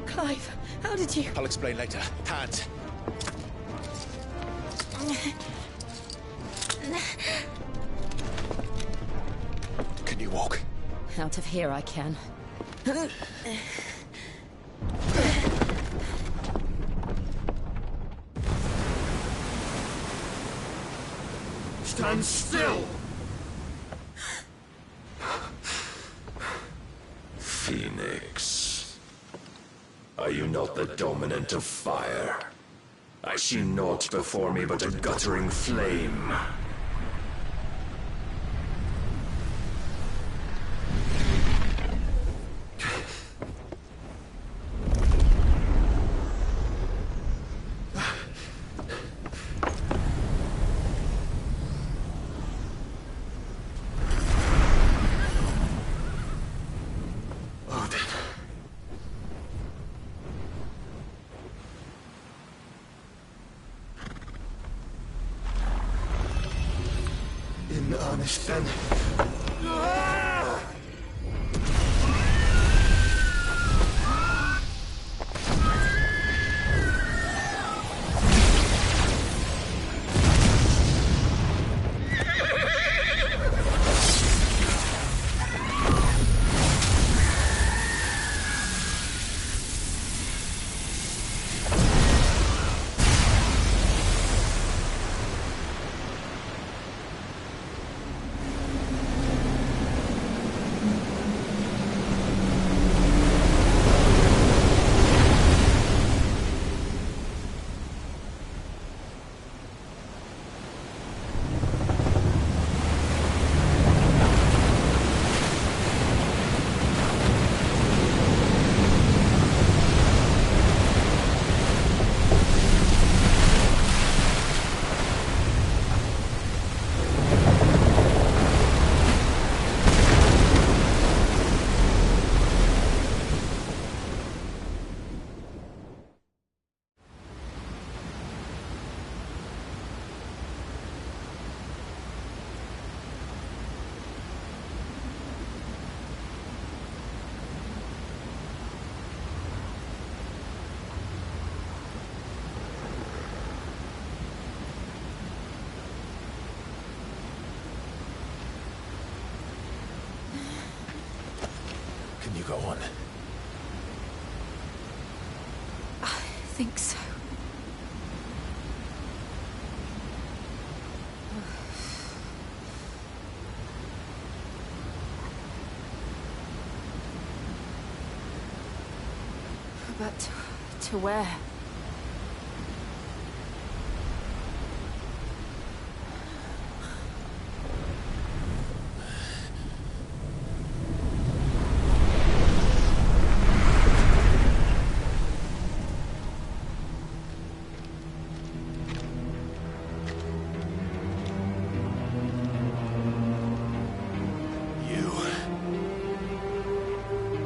Clive, how did you... I'll explain later. Hands. Can you walk? Out of here I can. Stand still! Phoenix. Are you not the dominant of fire? I see naught before me but a guttering flame. In earnest, then. Can you go on? I think so. But to where?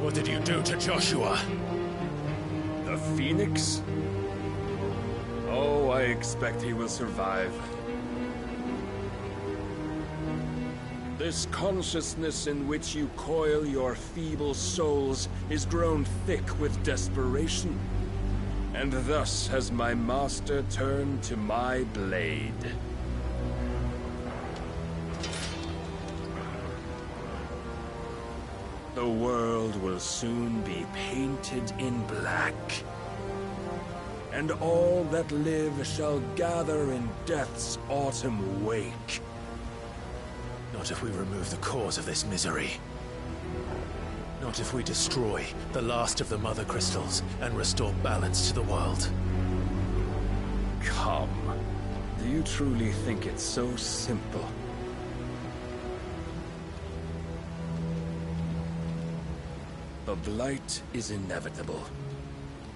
What did you do to Joshua? The Phoenix? Oh, I expect he will survive. This consciousness in which you coil your feeble souls is grown thick with desperation. And thus has my master turned to my blade. The world will soon be painted in black. And all that live shall gather in death's autumn wake. Not if we remove the cause of this misery. Not if we destroy the last of the Mother Crystals and restore balance to the world. Come. Do you truly think it's so simple? The blight is inevitable.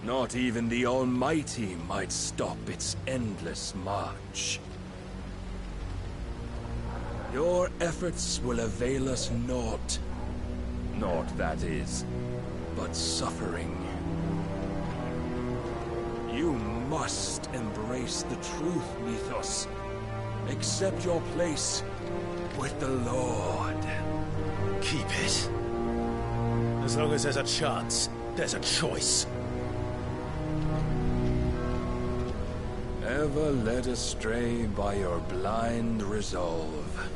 Not even the Almighty might stop its endless march. Your efforts will avail us naught. Naught, that is, but suffering. You must embrace the truth, Mythos. Accept your place with the Lord. Keep it. As long as there's a chance, there's a choice. Ever led astray by your blind resolve.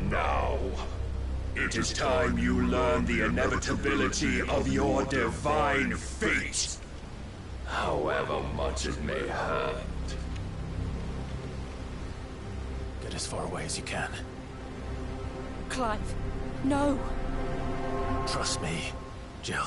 Now, it is time you learn the inevitability of your divine fate, however much it may hurt. Get as far away as you can. Clive, no. Trust me, Jill.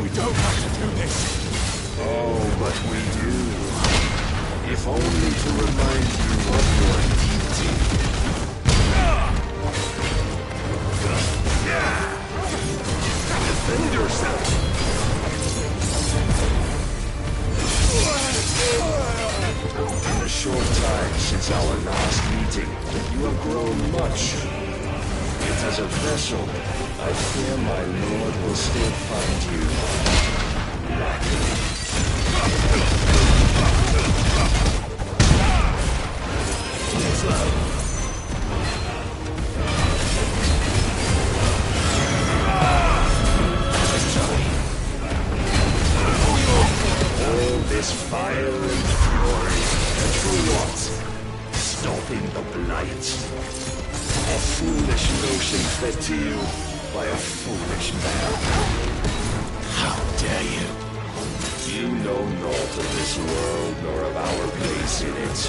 We don't have to do this. Oh, but we do. If only to remind you of your duty. Defend yourself! In the short time since our last meeting, you have grown much. Yet as a vessel, I fear my lord will still find you lacking. Slow. All this fire and fury, and for what? Stopping the blight. A foolish notion fed to you by a foolish man. How dare you? You know naught of this world nor of our place in it.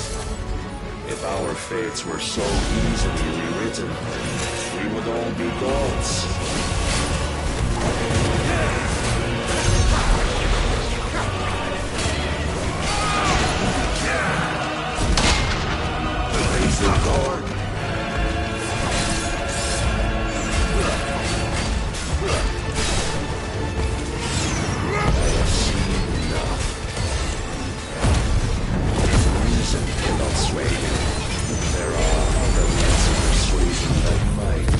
If our fates were so easily rewritten, we would all be gods. Raise your guard. I have seen enough. If reason cannot sway you, there are other means of persuasion that might.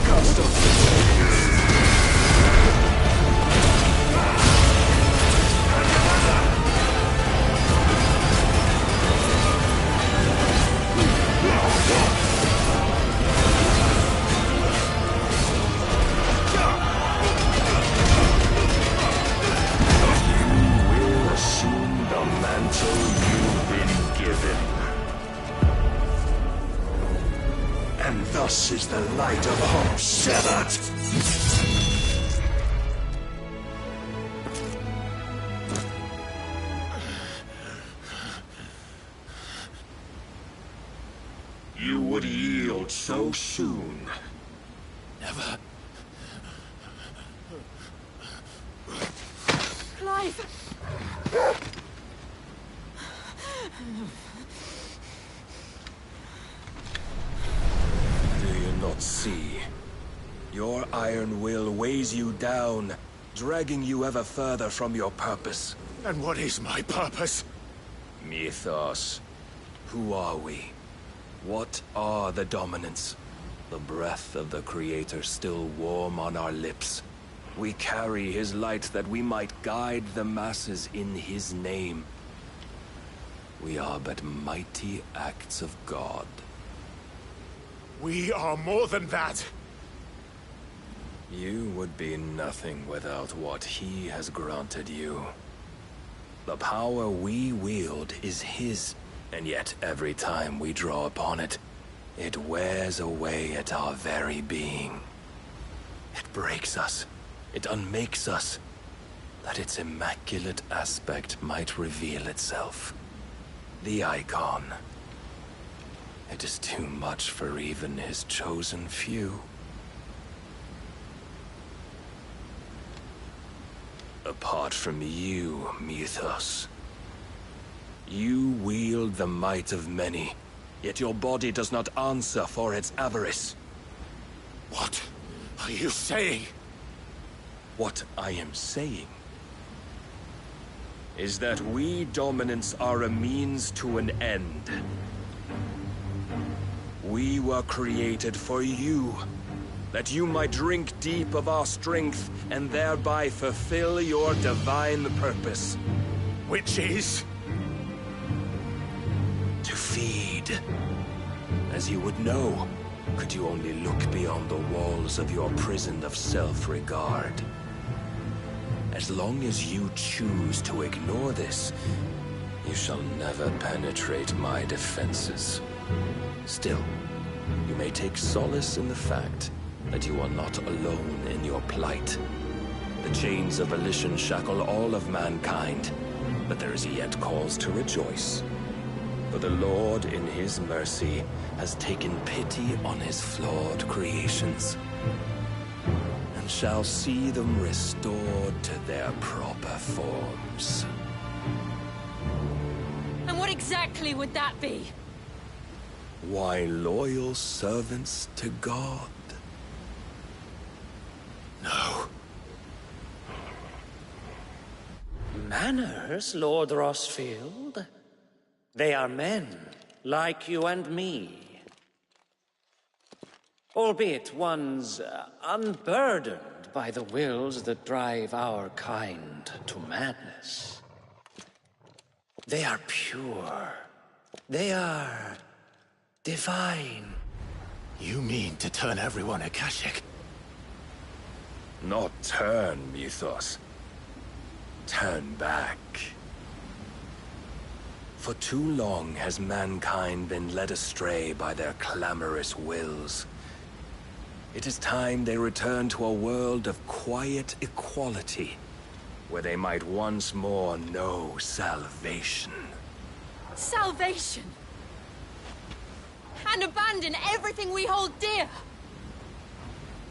Gust of the and thus is the light of hope severed. You would yield so soon. Never. Clive! Do you not see? Your iron will weighs you down, dragging you ever further from your purpose. And what is my purpose? Mythos. Who are we? What are the dominants? The breath of the Creator still warm on our lips. We carry his light that we might guide the masses in his name. We are but mighty acts of God. We are more than that. You would be nothing without what he has granted you. The power we wield is his, and yet every time we draw upon it, it wears away at our very being. It breaks us. It unmakes us, that its immaculate aspect might reveal itself. The icon. It is too much for even his chosen few. Apart from you, Mythos, you wield the might of many, Yet your body does not answer for its avarice. What are you saying? What I am saying is that we dominants are a means to an end. We were created for you, that you might drink deep of our strength and thereby fulfill your divine purpose. Which is? To feed. As you would know, could you only look beyond the walls of your prison of self-regard. As long as you choose to ignore this, you shall never penetrate my defenses. Still, you may take solace in the fact that you are not alone in your plight. The chains of volition shackle all of mankind, but there is yet cause to rejoice. For the Lord, in his mercy, has taken pity on his flawed creations, and shall see them restored to their proper forms. And what exactly would that be? Why, loyal servants to God. No. Manners, Lord Rosfield? They are men, like you and me. Albeit ones unburdened by the wills that drive our kind to madness. They are pure. They are divine. You mean to turn everyone Akashic? Not turn, Mythos. Turn back. For too long has mankind been led astray by their clamorous wills. It is time they return to a world of quiet equality, where they might once more know salvation. Salvation? And abandon everything we hold dear?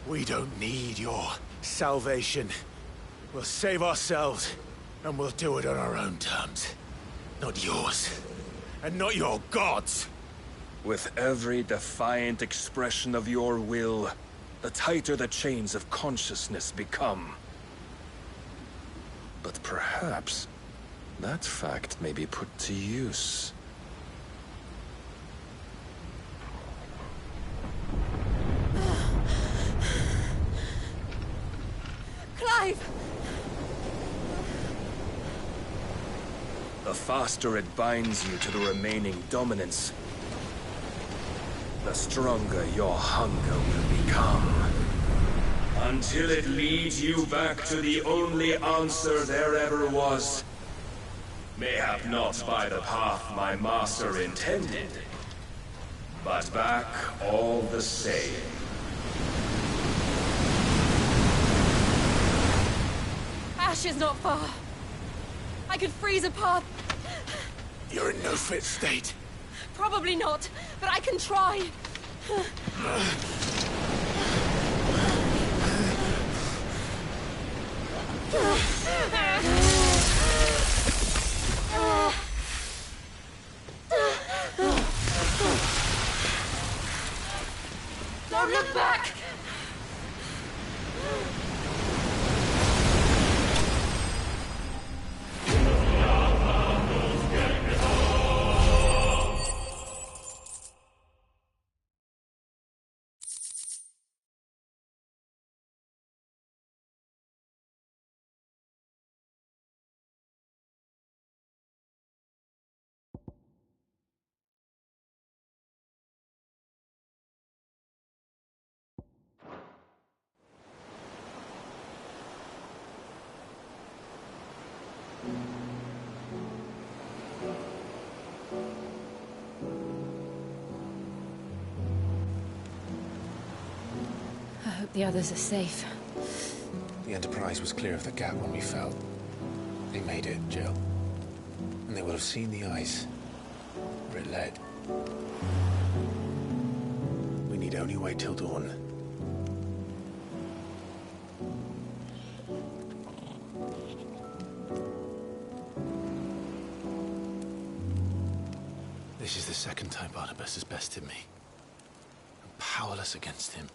We don't need your salvation. We'll save ourselves, and we'll do it on our own terms. Not yours. And not your gods! With every defiant expression of your will, the tighter the chains of consciousness become. But perhaps that fact may be put to use. Clive! The faster it binds you to the remaining dominance, the stronger your hunger will become. Until it leads you back to the only answer there ever was. Mayhap not by the path my master intended, but back all the same. Ash is not far. I could freeze a path. You're in no fit state. Probably not, but I can try. Don't look back! I hope the others are safe. The Enterprise was clear of the gap when we fell. They made it, Jill. And they will have seen the ice where it led. We need only wait till dawn. This is the second time Barnabas has bested me. I'm powerless against him.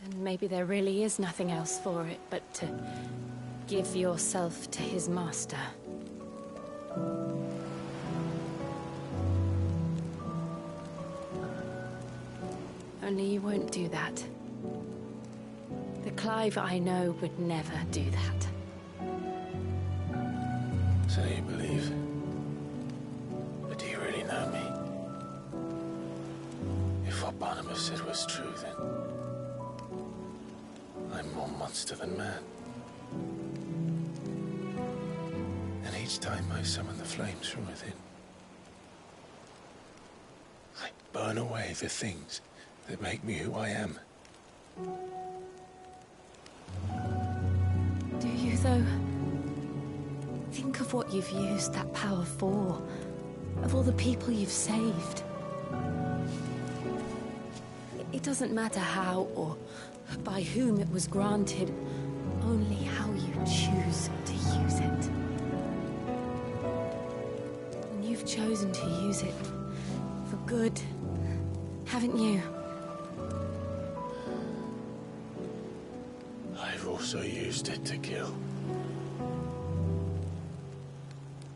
Then maybe there really is nothing else for it but to give yourself to his master. Only you won't do that. The Clive I know would never do that. So you believe? But do you really know me? If what Barnabas said was true, then I'm more monster than man. And each time I summon the flames from within, I burn away the things that make me who I am. Do you, though? Think of what you've used that power for. Of all the people you've saved. It doesn't matter how or by whom it was granted, only how you choose to use it. And you've chosen to use it for good, haven't you? I've also used it to kill.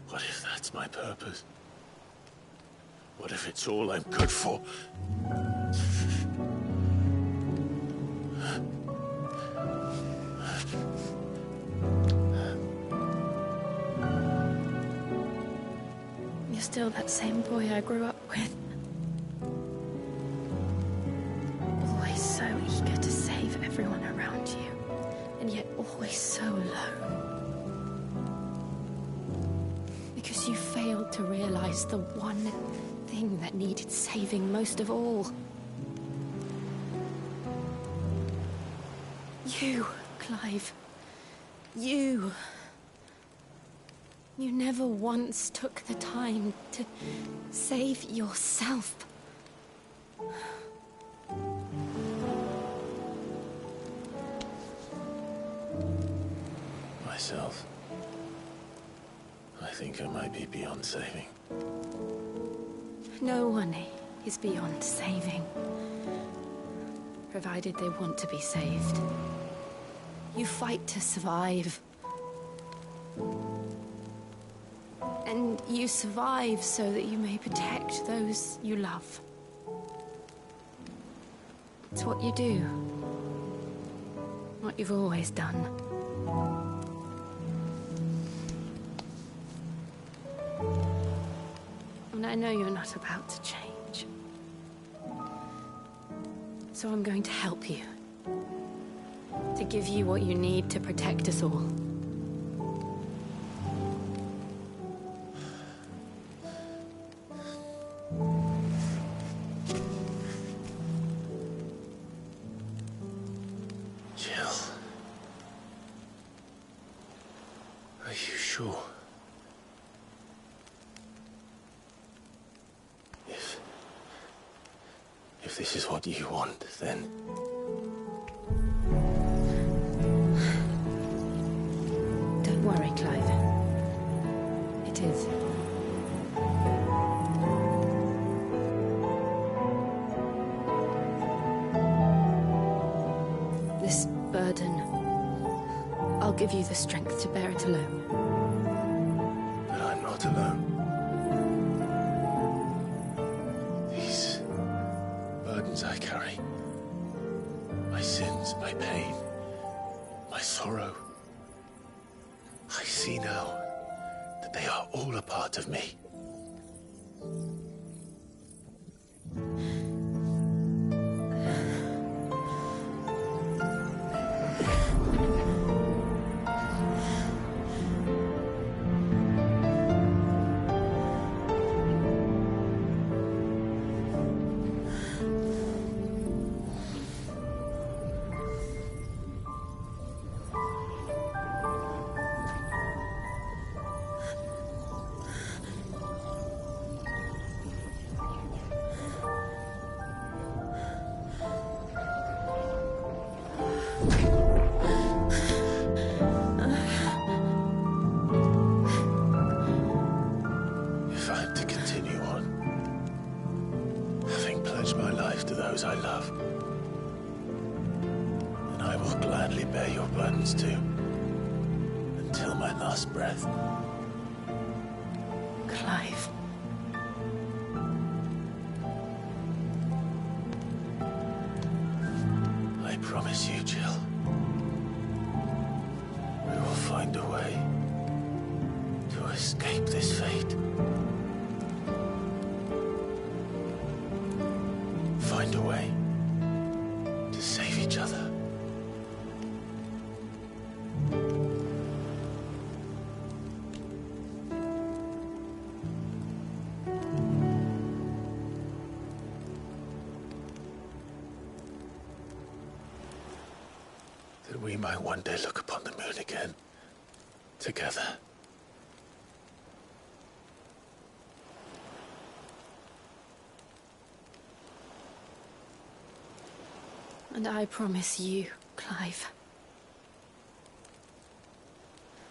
What if that's my purpose? What if it's all I'm good for? You're still that same boy I grew up with. Always so eager to save everyone around you, and yet always so low. Because you failed to realize the one thing that needed saving most of all. You, Clive. You. You never once took the time to save yourself. Myself? I think I might be beyond saving. No one is beyond saving. Provided they want to be saved. You fight to survive. And you survive so that you may protect those you love. It's what you do. What you've always done. And I know you're not about to change. So I'm going to help you. To give you what you need to protect us all. Jill. Are you sure? If this is what you want, then... Don't worry, Clive. It is. This burden, I'll give you the strength to bear it alone. But I'm not alone. These burdens I carry, my sins, my pain, my sorrow, I see now that they are all a part of me. chance to. Until my last breath. Clive. I promise you, Jill. We will find a way to escape this fate. Find a way to save each other. That we might one day look upon the moon again, together. And I promise you, Clive,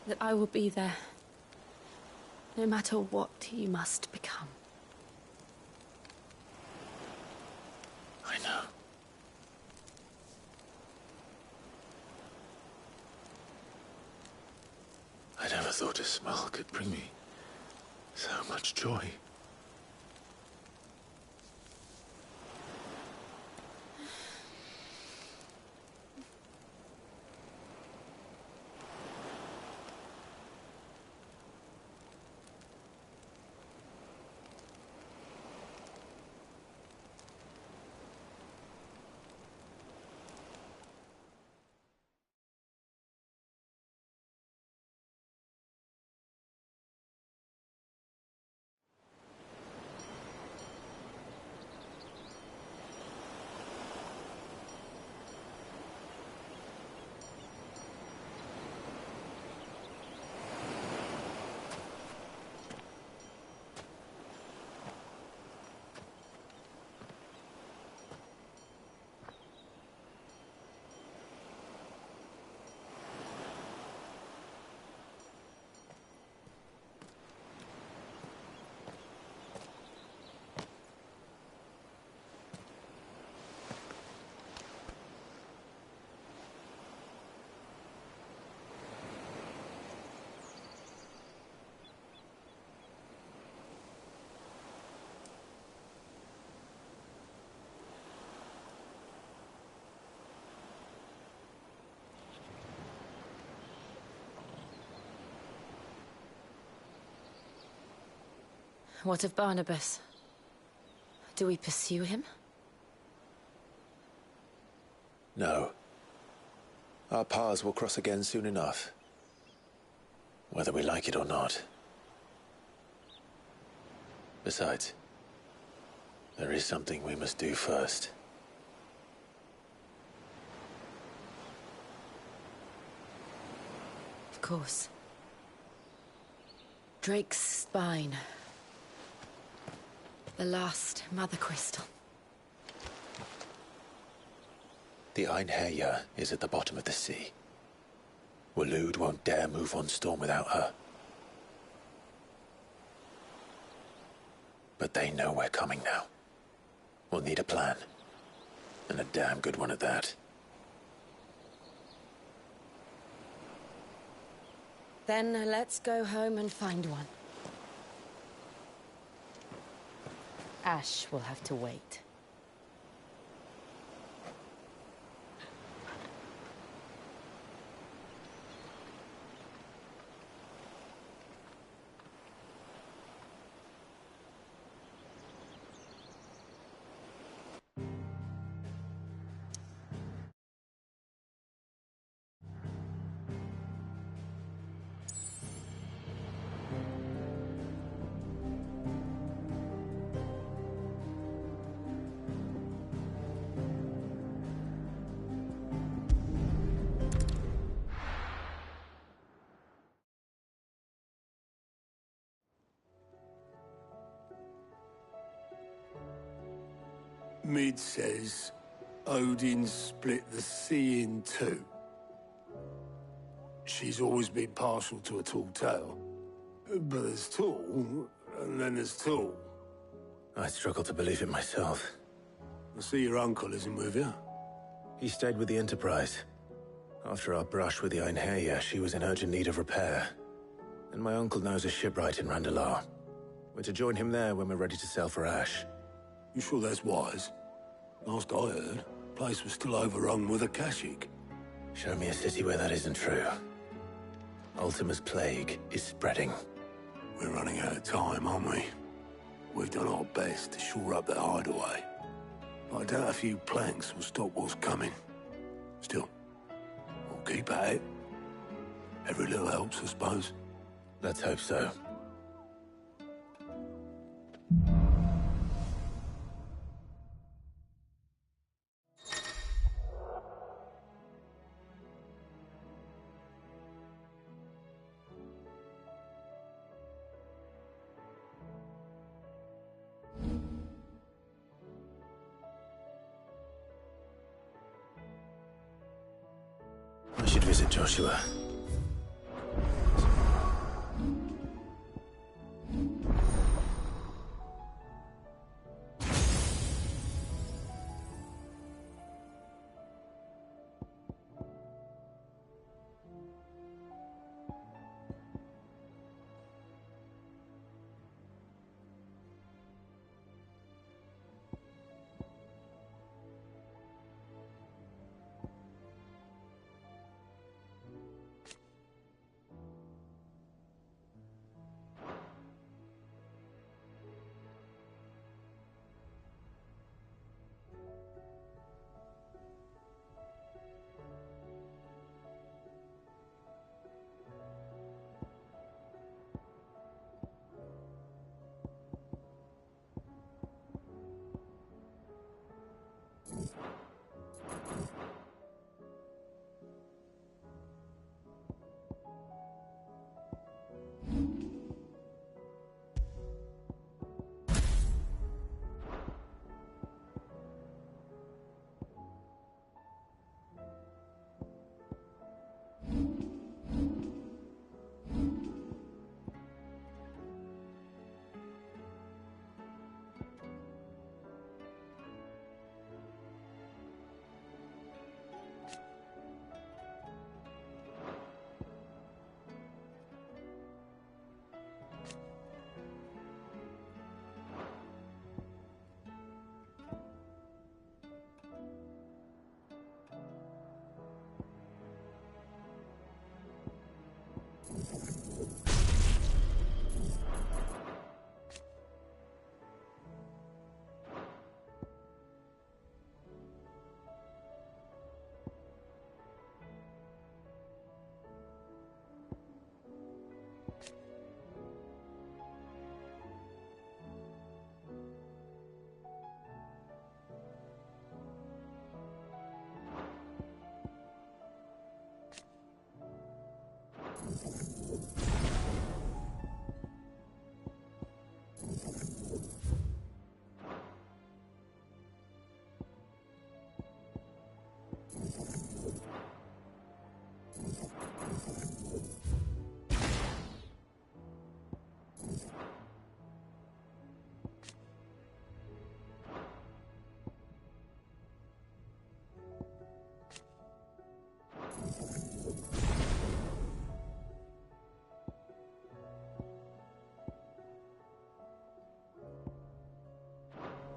that I will be there, no matter what you must become. I know. I never thought a smile could bring me so much joy. What of Barnabas? Do we pursue him? No. Our paths will cross again soon enough. Whether we like it or not. Besides, there is something we must do first. Of course. Drake's spine. The last Mother Crystal. The Einherja is at the bottom of the sea. Waloed won't dare move on Storm without her. But they know we're coming now. We'll need a plan. And a damn good one at that. Then let's go home and find one. Ash will have to wait. Mid says Odin split the sea in two. She's always been partial to a tall tale. But there's tall, and then there's tall. I struggle to believe it myself. I see your uncle isn't with you. He stayed with the Enterprise. After our brush with the Einherja, she was in urgent need of repair. And my uncle knows a shipwright in Randalar. We're to join him there when we're ready to sail for Ash. You sure that's wise? Last I heard, the place was still overrun with Akashic. Show me a city where that isn't true. Ultima's plague is spreading. We're running out of time, aren't we? We've done our best to shore up that hideaway. But I doubt a few planks will stop what's coming. Still, we'll keep at it. Every little helps, I suppose. Let's hope so. I should visit Joshua.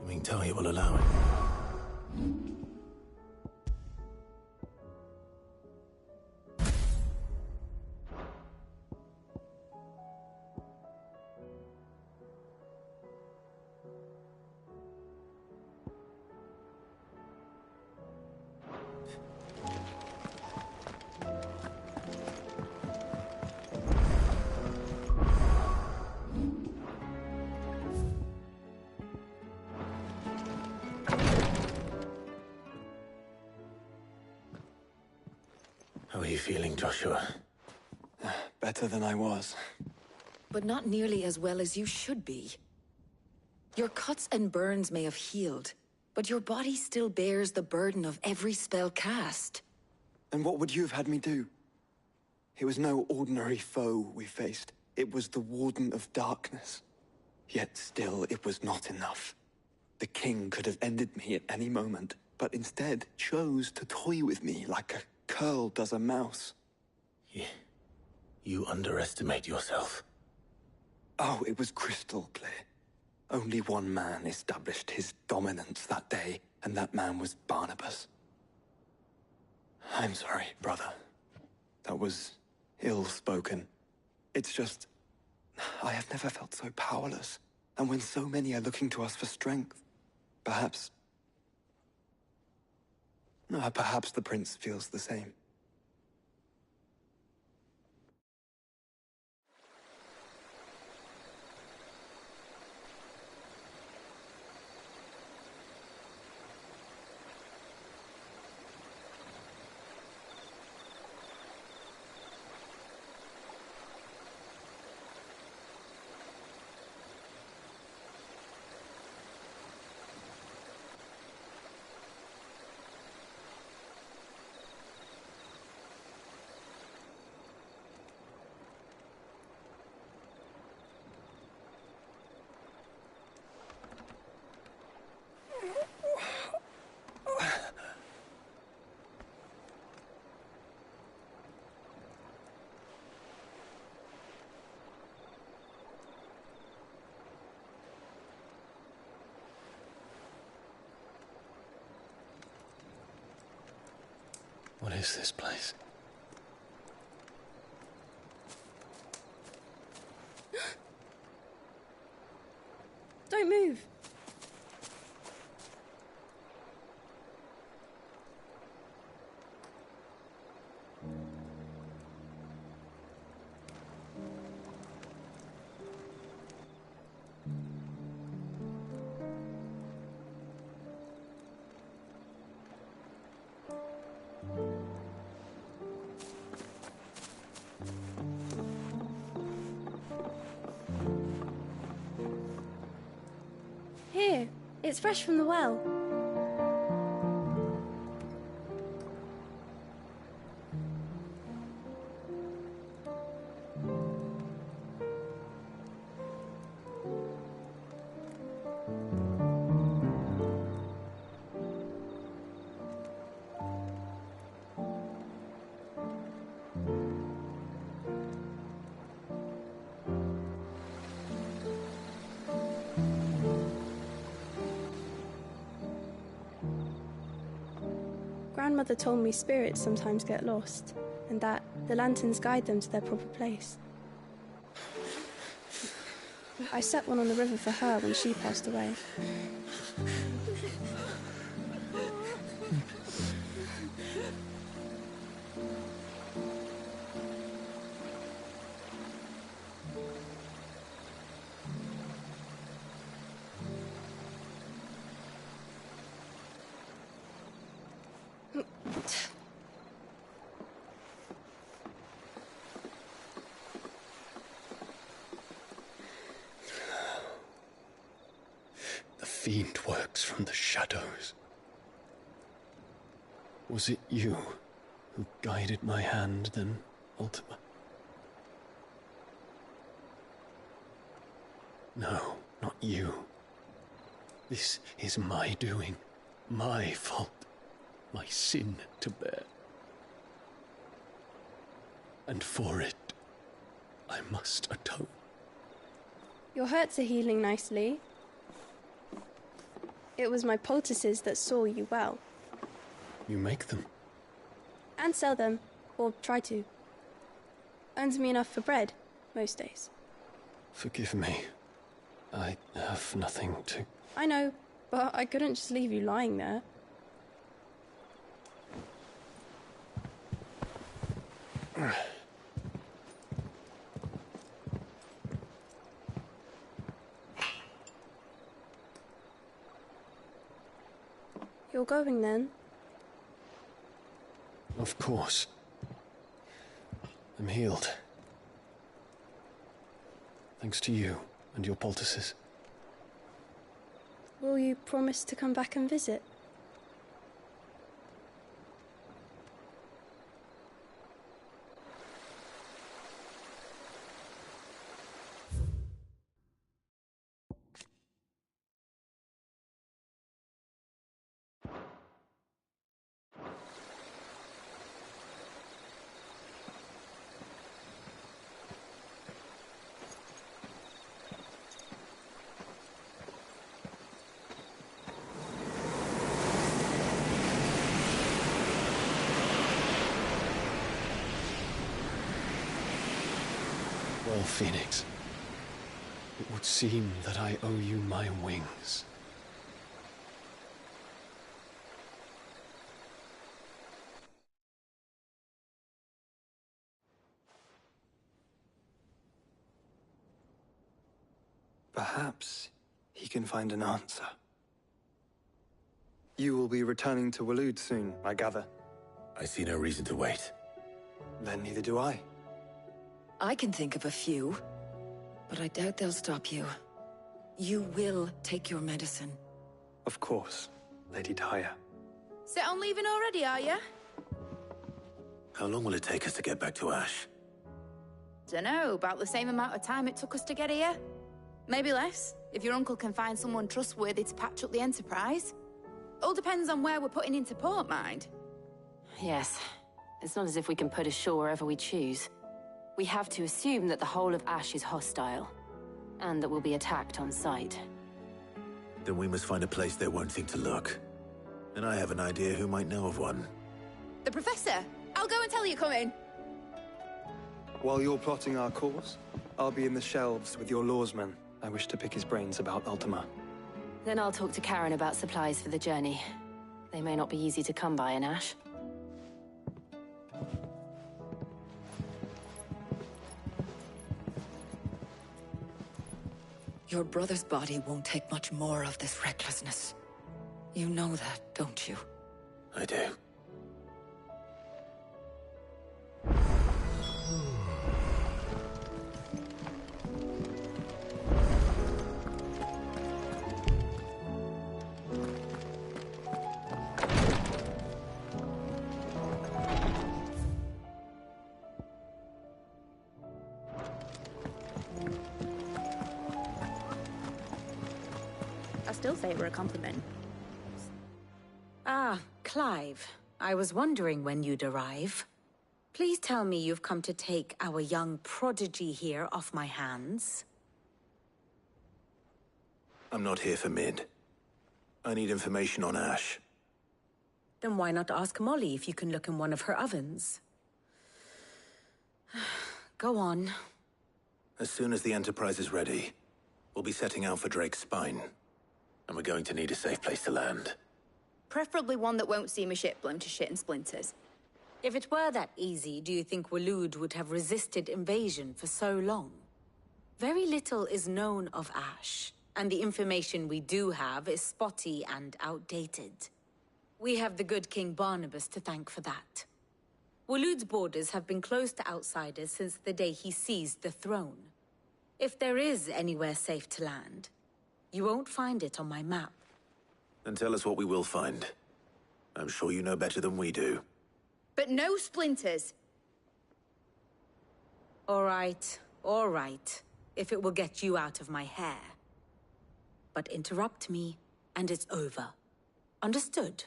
You mean Talia will allow it? How are you feeling, Joshua? Better than I was. But not nearly as well as you should be. Your cuts and burns may have healed, but your body still bears the burden of every spell cast. And what would you have had me do? It was no ordinary foe we faced. It was the Warden of Darkness. Yet still, it was not enough. The king could have ended me at any moment, but instead chose to toy with me like a curled as a mouse. You underestimate yourself. Oh, it was crystal clear. Only one man established his dominance that day, and that man was Barnabas. I'm sorry, brother. That was ill-spoken. It's just, I have never felt so powerless. And when so many are looking to us for strength, perhaps the prince feels the same. What is this place? Don't move. Here, it's fresh from the well. Grandmother told me spirits sometimes get lost, and that the lanterns guide them to their proper place. I set one on the river for her when she passed away. The fiend works from the shadows. Was it you who guided my hand then, Ultima? No, not you. This is my doing, my fault, my sin to bear. And for it, I must atone. Your hurts are healing nicely. It was my poultices that saw you well. You make them? And sell them, or try to. Earns me enough for bread, most days. Forgive me. I have nothing to... I know, but I couldn't just leave you lying there. You're going then? Of course. I'm healed. Thanks to you and your poultices. Will you promise to come back and visit? Well, Phoenix, it would seem that I owe you my wings. Perhaps he can find an answer. You will be returning to Waloed soon, I gather. I see no reason to wait. Then neither do I. I can think of a few, but I doubt they'll stop you. You will take your medicine. Of course, Lady Daya. Set on leaving already, are you? How long will it take us to get back to Ash? Dunno, about the same amount of time it took us to get here. Maybe less, if your uncle can find someone trustworthy to patch up the Enterprise. All depends on where we're putting into port, mind. Yes. It's not as if we can put ashore wherever we choose. We have to assume that the whole of Ash is hostile, and that we'll be attacked on sight. Then we must find a place they won't think to look. And I have an idea who might know of one. The Professor! I'll go and tell you coming! While you're plotting our course, I'll be in the shelves with your lawsman. I wish to pick his brains about Ultima. Then I'll talk to Karen about supplies for the journey. They may not be easy to come by in Ash. Your brother's body won't take much more of this recklessness. You know that, don't you? I do. I still say it were a compliment. Ah, Clive. I was wondering when you'd arrive. Please tell me you've come to take our young prodigy here off my hands. I'm not here for Mid. I need information on Ash. Then why not ask Molly if you can look in one of her ovens? Go on. As soon as the Enterprise is ready, we'll be setting out for Drake's Spine. And we're going to need a safe place to land. Preferably one that won't see my ship blown to shit and splinters. If it were that easy, do you think Waloed would have resisted invasion for so long? Very little is known of Ash, and the information we do have is spotty and outdated. We have the good King Barnabas to thank for that. Waloed's borders have been closed to outsiders since the day he seized the throne. If there is anywhere safe to land, you won't find it on my map. Then tell us what we will find. I'm sure you know better than we do. But no splinters! All right. If it will get you out of my hair. But interrupt me, and it's over. Understood?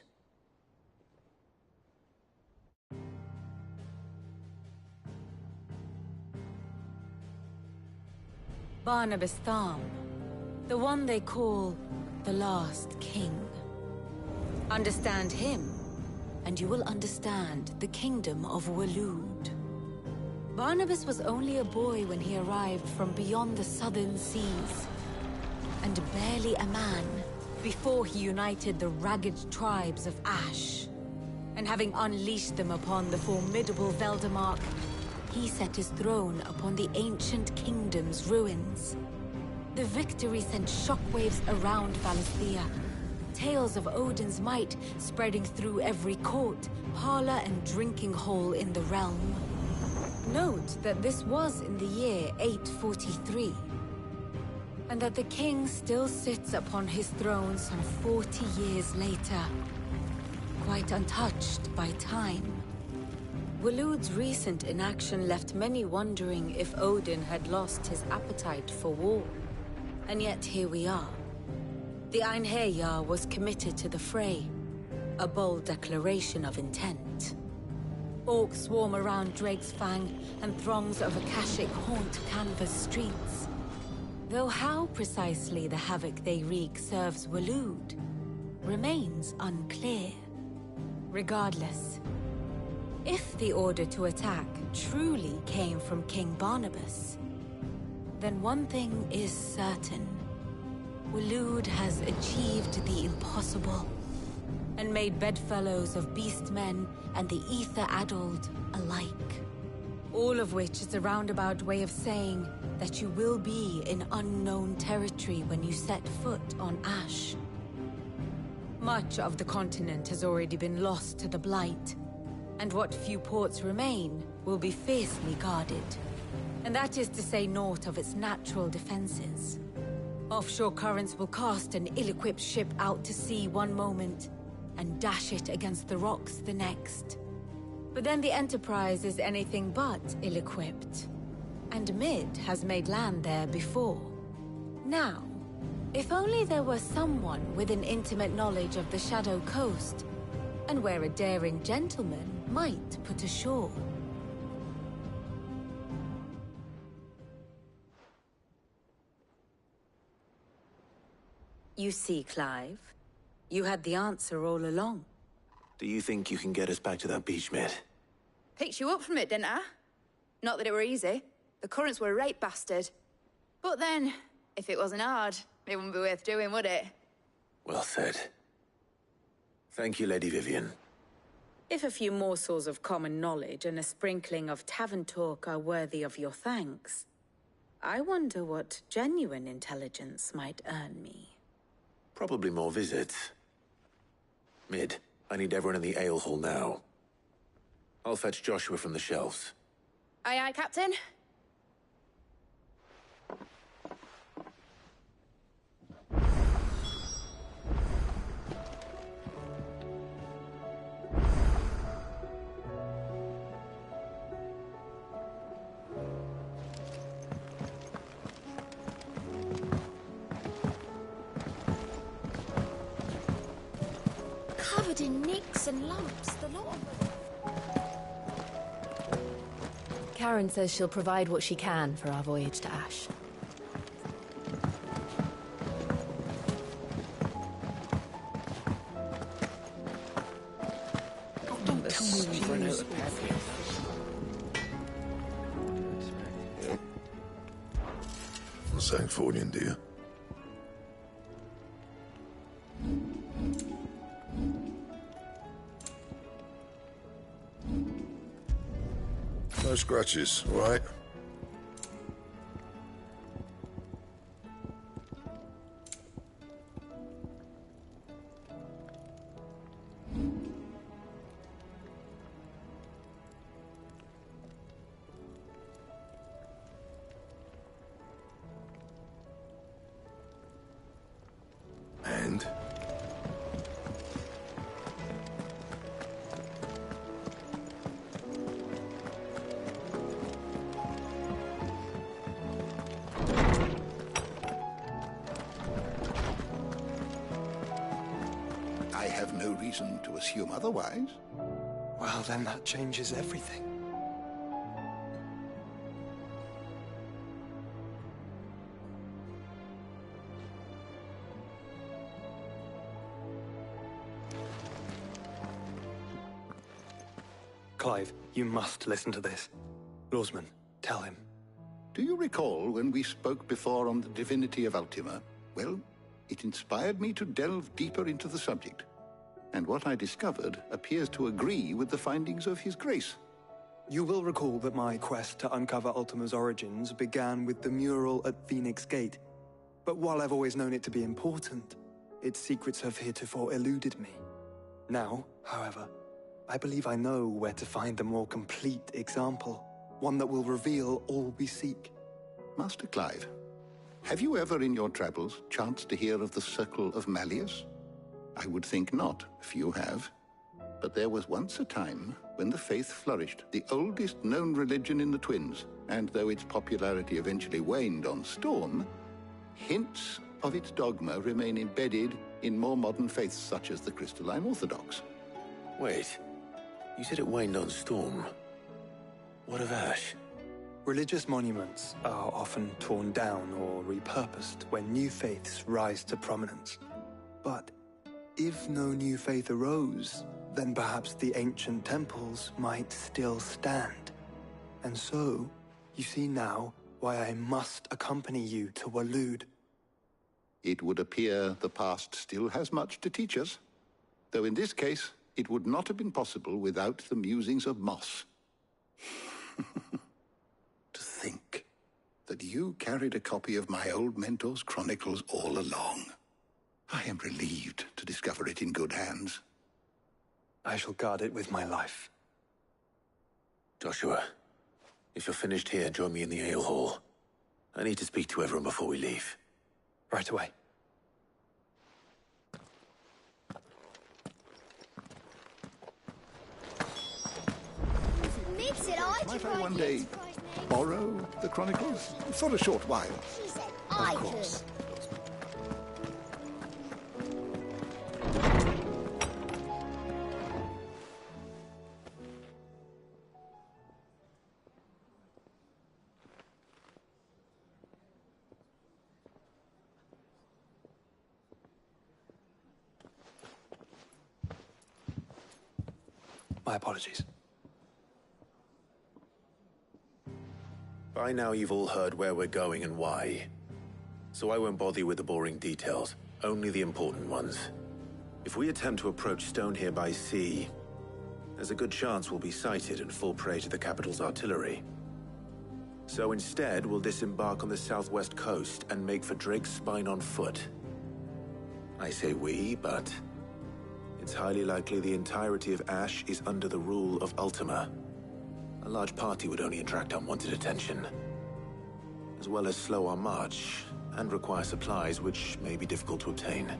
Barnabas Tham. The one they call the Last King. Understand him, and you will understand the kingdom of Waloed. Barnabas was only a boy when he arrived from beyond the southern seas, and barely a man before he united the ragged tribes of Ash. And having unleashed them upon the formidable Veldamark, he set his throne upon the ancient kingdom's ruins. The victory sent shockwaves around Valisthea. Tales of Odin's might spreading through every court, parlor, and drinking hole in the realm. Note that this was in the year 843, and that the king still sits upon his throne some 40 years later, quite untouched by time. Waloed's recent inaction left many wondering if Odin had lost his appetite for war. And yet here we are. The Einherjar was committed to the fray, a bold declaration of intent. Orcs swarm around Drake's Fang, and throngs of Akashic haunt Canva's streets. Though how precisely the havoc they wreak serves Waloed remains unclear. Regardless, if the order to attack truly came from King Barnabas, then one thing is certain. Waloed has achieved the impossible, and made bedfellows of beastmen and the ether-addled alike. All of which is a roundabout way of saying that you will be in unknown territory when you set foot on Ash. Much of the continent has already been lost to the Blight, and what few ports remain will be fiercely guarded. And that is to say naught of its natural defenses. Offshore currents will cast an ill-equipped ship out to sea one moment, and dash it against the rocks the next. But then the Enterprise is anything but ill-equipped. And Mid has made land there before. Now, if only there were someone with an intimate knowledge of the Shadow Coast, and where a daring gentleman might put ashore. You see, Clive, you had the answer all along. Do you think you can get us back to that beach, Mid? Picked you up from it, didn't I? Not that it were easy. The currents were a right bastard. But then, if it wasn't hard, it wouldn't be worth doing, would it? Well said. Thank you, Lady Vivian. If a few morsels of common knowledge and a sprinkling of tavern talk are worthy of your thanks, I wonder what genuine intelligence might earn me. Probably more visits. Mid, I need everyone in the ale hall now. I'll fetch Joshua from the shelves. Aye, aye, Captain. Covered in nicks and lumps, the lot of them. Karen says she'll provide what she can for our voyage to Ash. Oh, don't tell me we've run out of pepper. From Sancfordian, do you? No scratches, all right? And? I have no reason to assume otherwise. Well, then that changes everything. Clive, you must listen to this. Lawsman, tell him. Do you recall when we spoke before on the divinity of Ultima? Well, it inspired me to delve deeper into the subject. And what I discovered appears to agree with the findings of His Grace. You will recall that my quest to uncover Ultima's origins began with the mural at Phoenix Gate. But while I've always known it to be important, its secrets have heretofore eluded me. Now, however, I believe I know where to find the more complete example, one that will reveal all we seek. Master Clive, have you ever in your travels chanced to hear of the Circle of Malleus? I would think not, if you have. But there was once a time when the faith flourished, the oldest known religion in the Twins, and though its popularity eventually waned on Storm, hints of its dogma remain embedded in more modern faiths such as the Crystalline Orthodox. Wait, you said it waned on Storm. What of Ash? Religious monuments are often torn down or repurposed when new faiths rise to prominence. But if no new faith arose, then perhaps the ancient temples might still stand. And so, you see now, why I must accompany you to Waloed. It would appear the past still has much to teach us, though in this case, it would not have been possible without the musings of Moss. To think that you carried a copy of my old mentor's chronicles all along. I am relieved to discover it in good hands. I shall guard it with my life. Joshua, if you're finished here, join me in the ale hall. I need to speak to everyone before we leave. Right away. Might I one day borrow the chronicles? For a short while. She said I could. My apologies. By now you've all heard where we're going and why. So I won't bother you with the boring details, only the important ones. If we attempt to approach Stone here by sea, there's a good chance we'll be sighted and fall prey to the capital's artillery. So instead, we'll disembark on the southwest coast and make for Drake's Spine on foot. I say we, but it's highly likely the entirety of Ash is under the rule of Ultima. A large party would only attract unwanted attention, as well as slow our march and require supplies which may be difficult to obtain.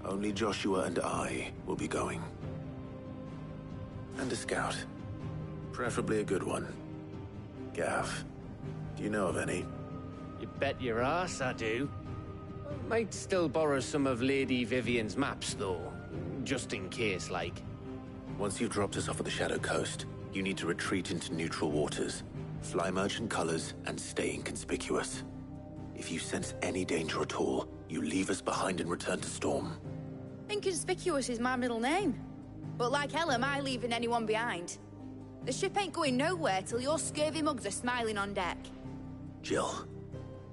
Only Joshua and I will be going. And a scout. Preferably a good one. Gav, do you know of any? You bet your ass I do. Might still borrow some of Lady Vivian's maps, though. Just in case, like. Once you've dropped us off at the Shadow Coast, you need to retreat into neutral waters, fly merchant colors, and stay inconspicuous. If you sense any danger at all, you leave us behind and return to Storm. Inconspicuous is my middle name. But like hell am I leaving anyone behind. The ship ain't going nowhere till your scurvy mugs are smiling on deck. Jill,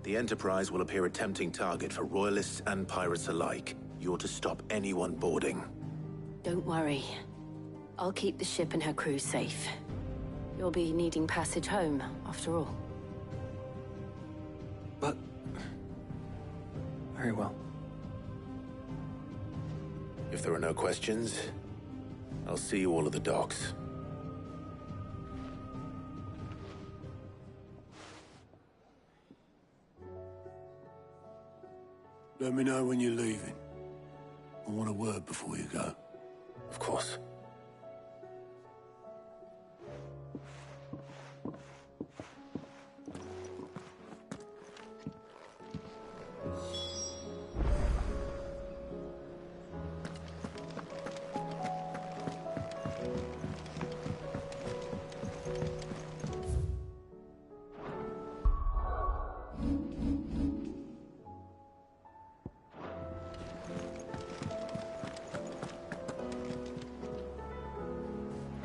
the Enterprise will appear a tempting target for royalists and pirates alike. You're to stop anyone boarding. Don't worry. I'll keep the ship and her crew safe. You'll be needing passage home, after all. But... very well. If there are no questions, I'll see you all at the docks. Let me know when you're leaving. I want a word before you go. Of course.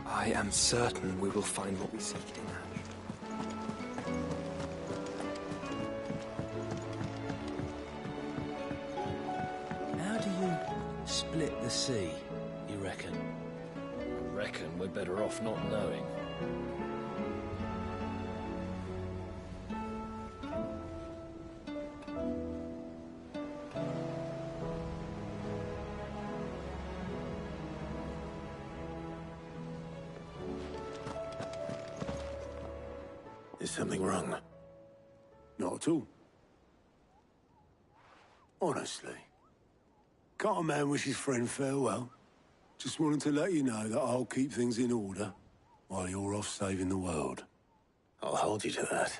I am certain we will find what we seek in Ash. How do you split the sea, you reckon? I reckon we're better off not knowing. Is something wrong? Not at all. Honestly. Can't a man wish his friend farewell? Just wanted to let you know that I'll keep things in order while you're off saving the world. I'll hold you to that.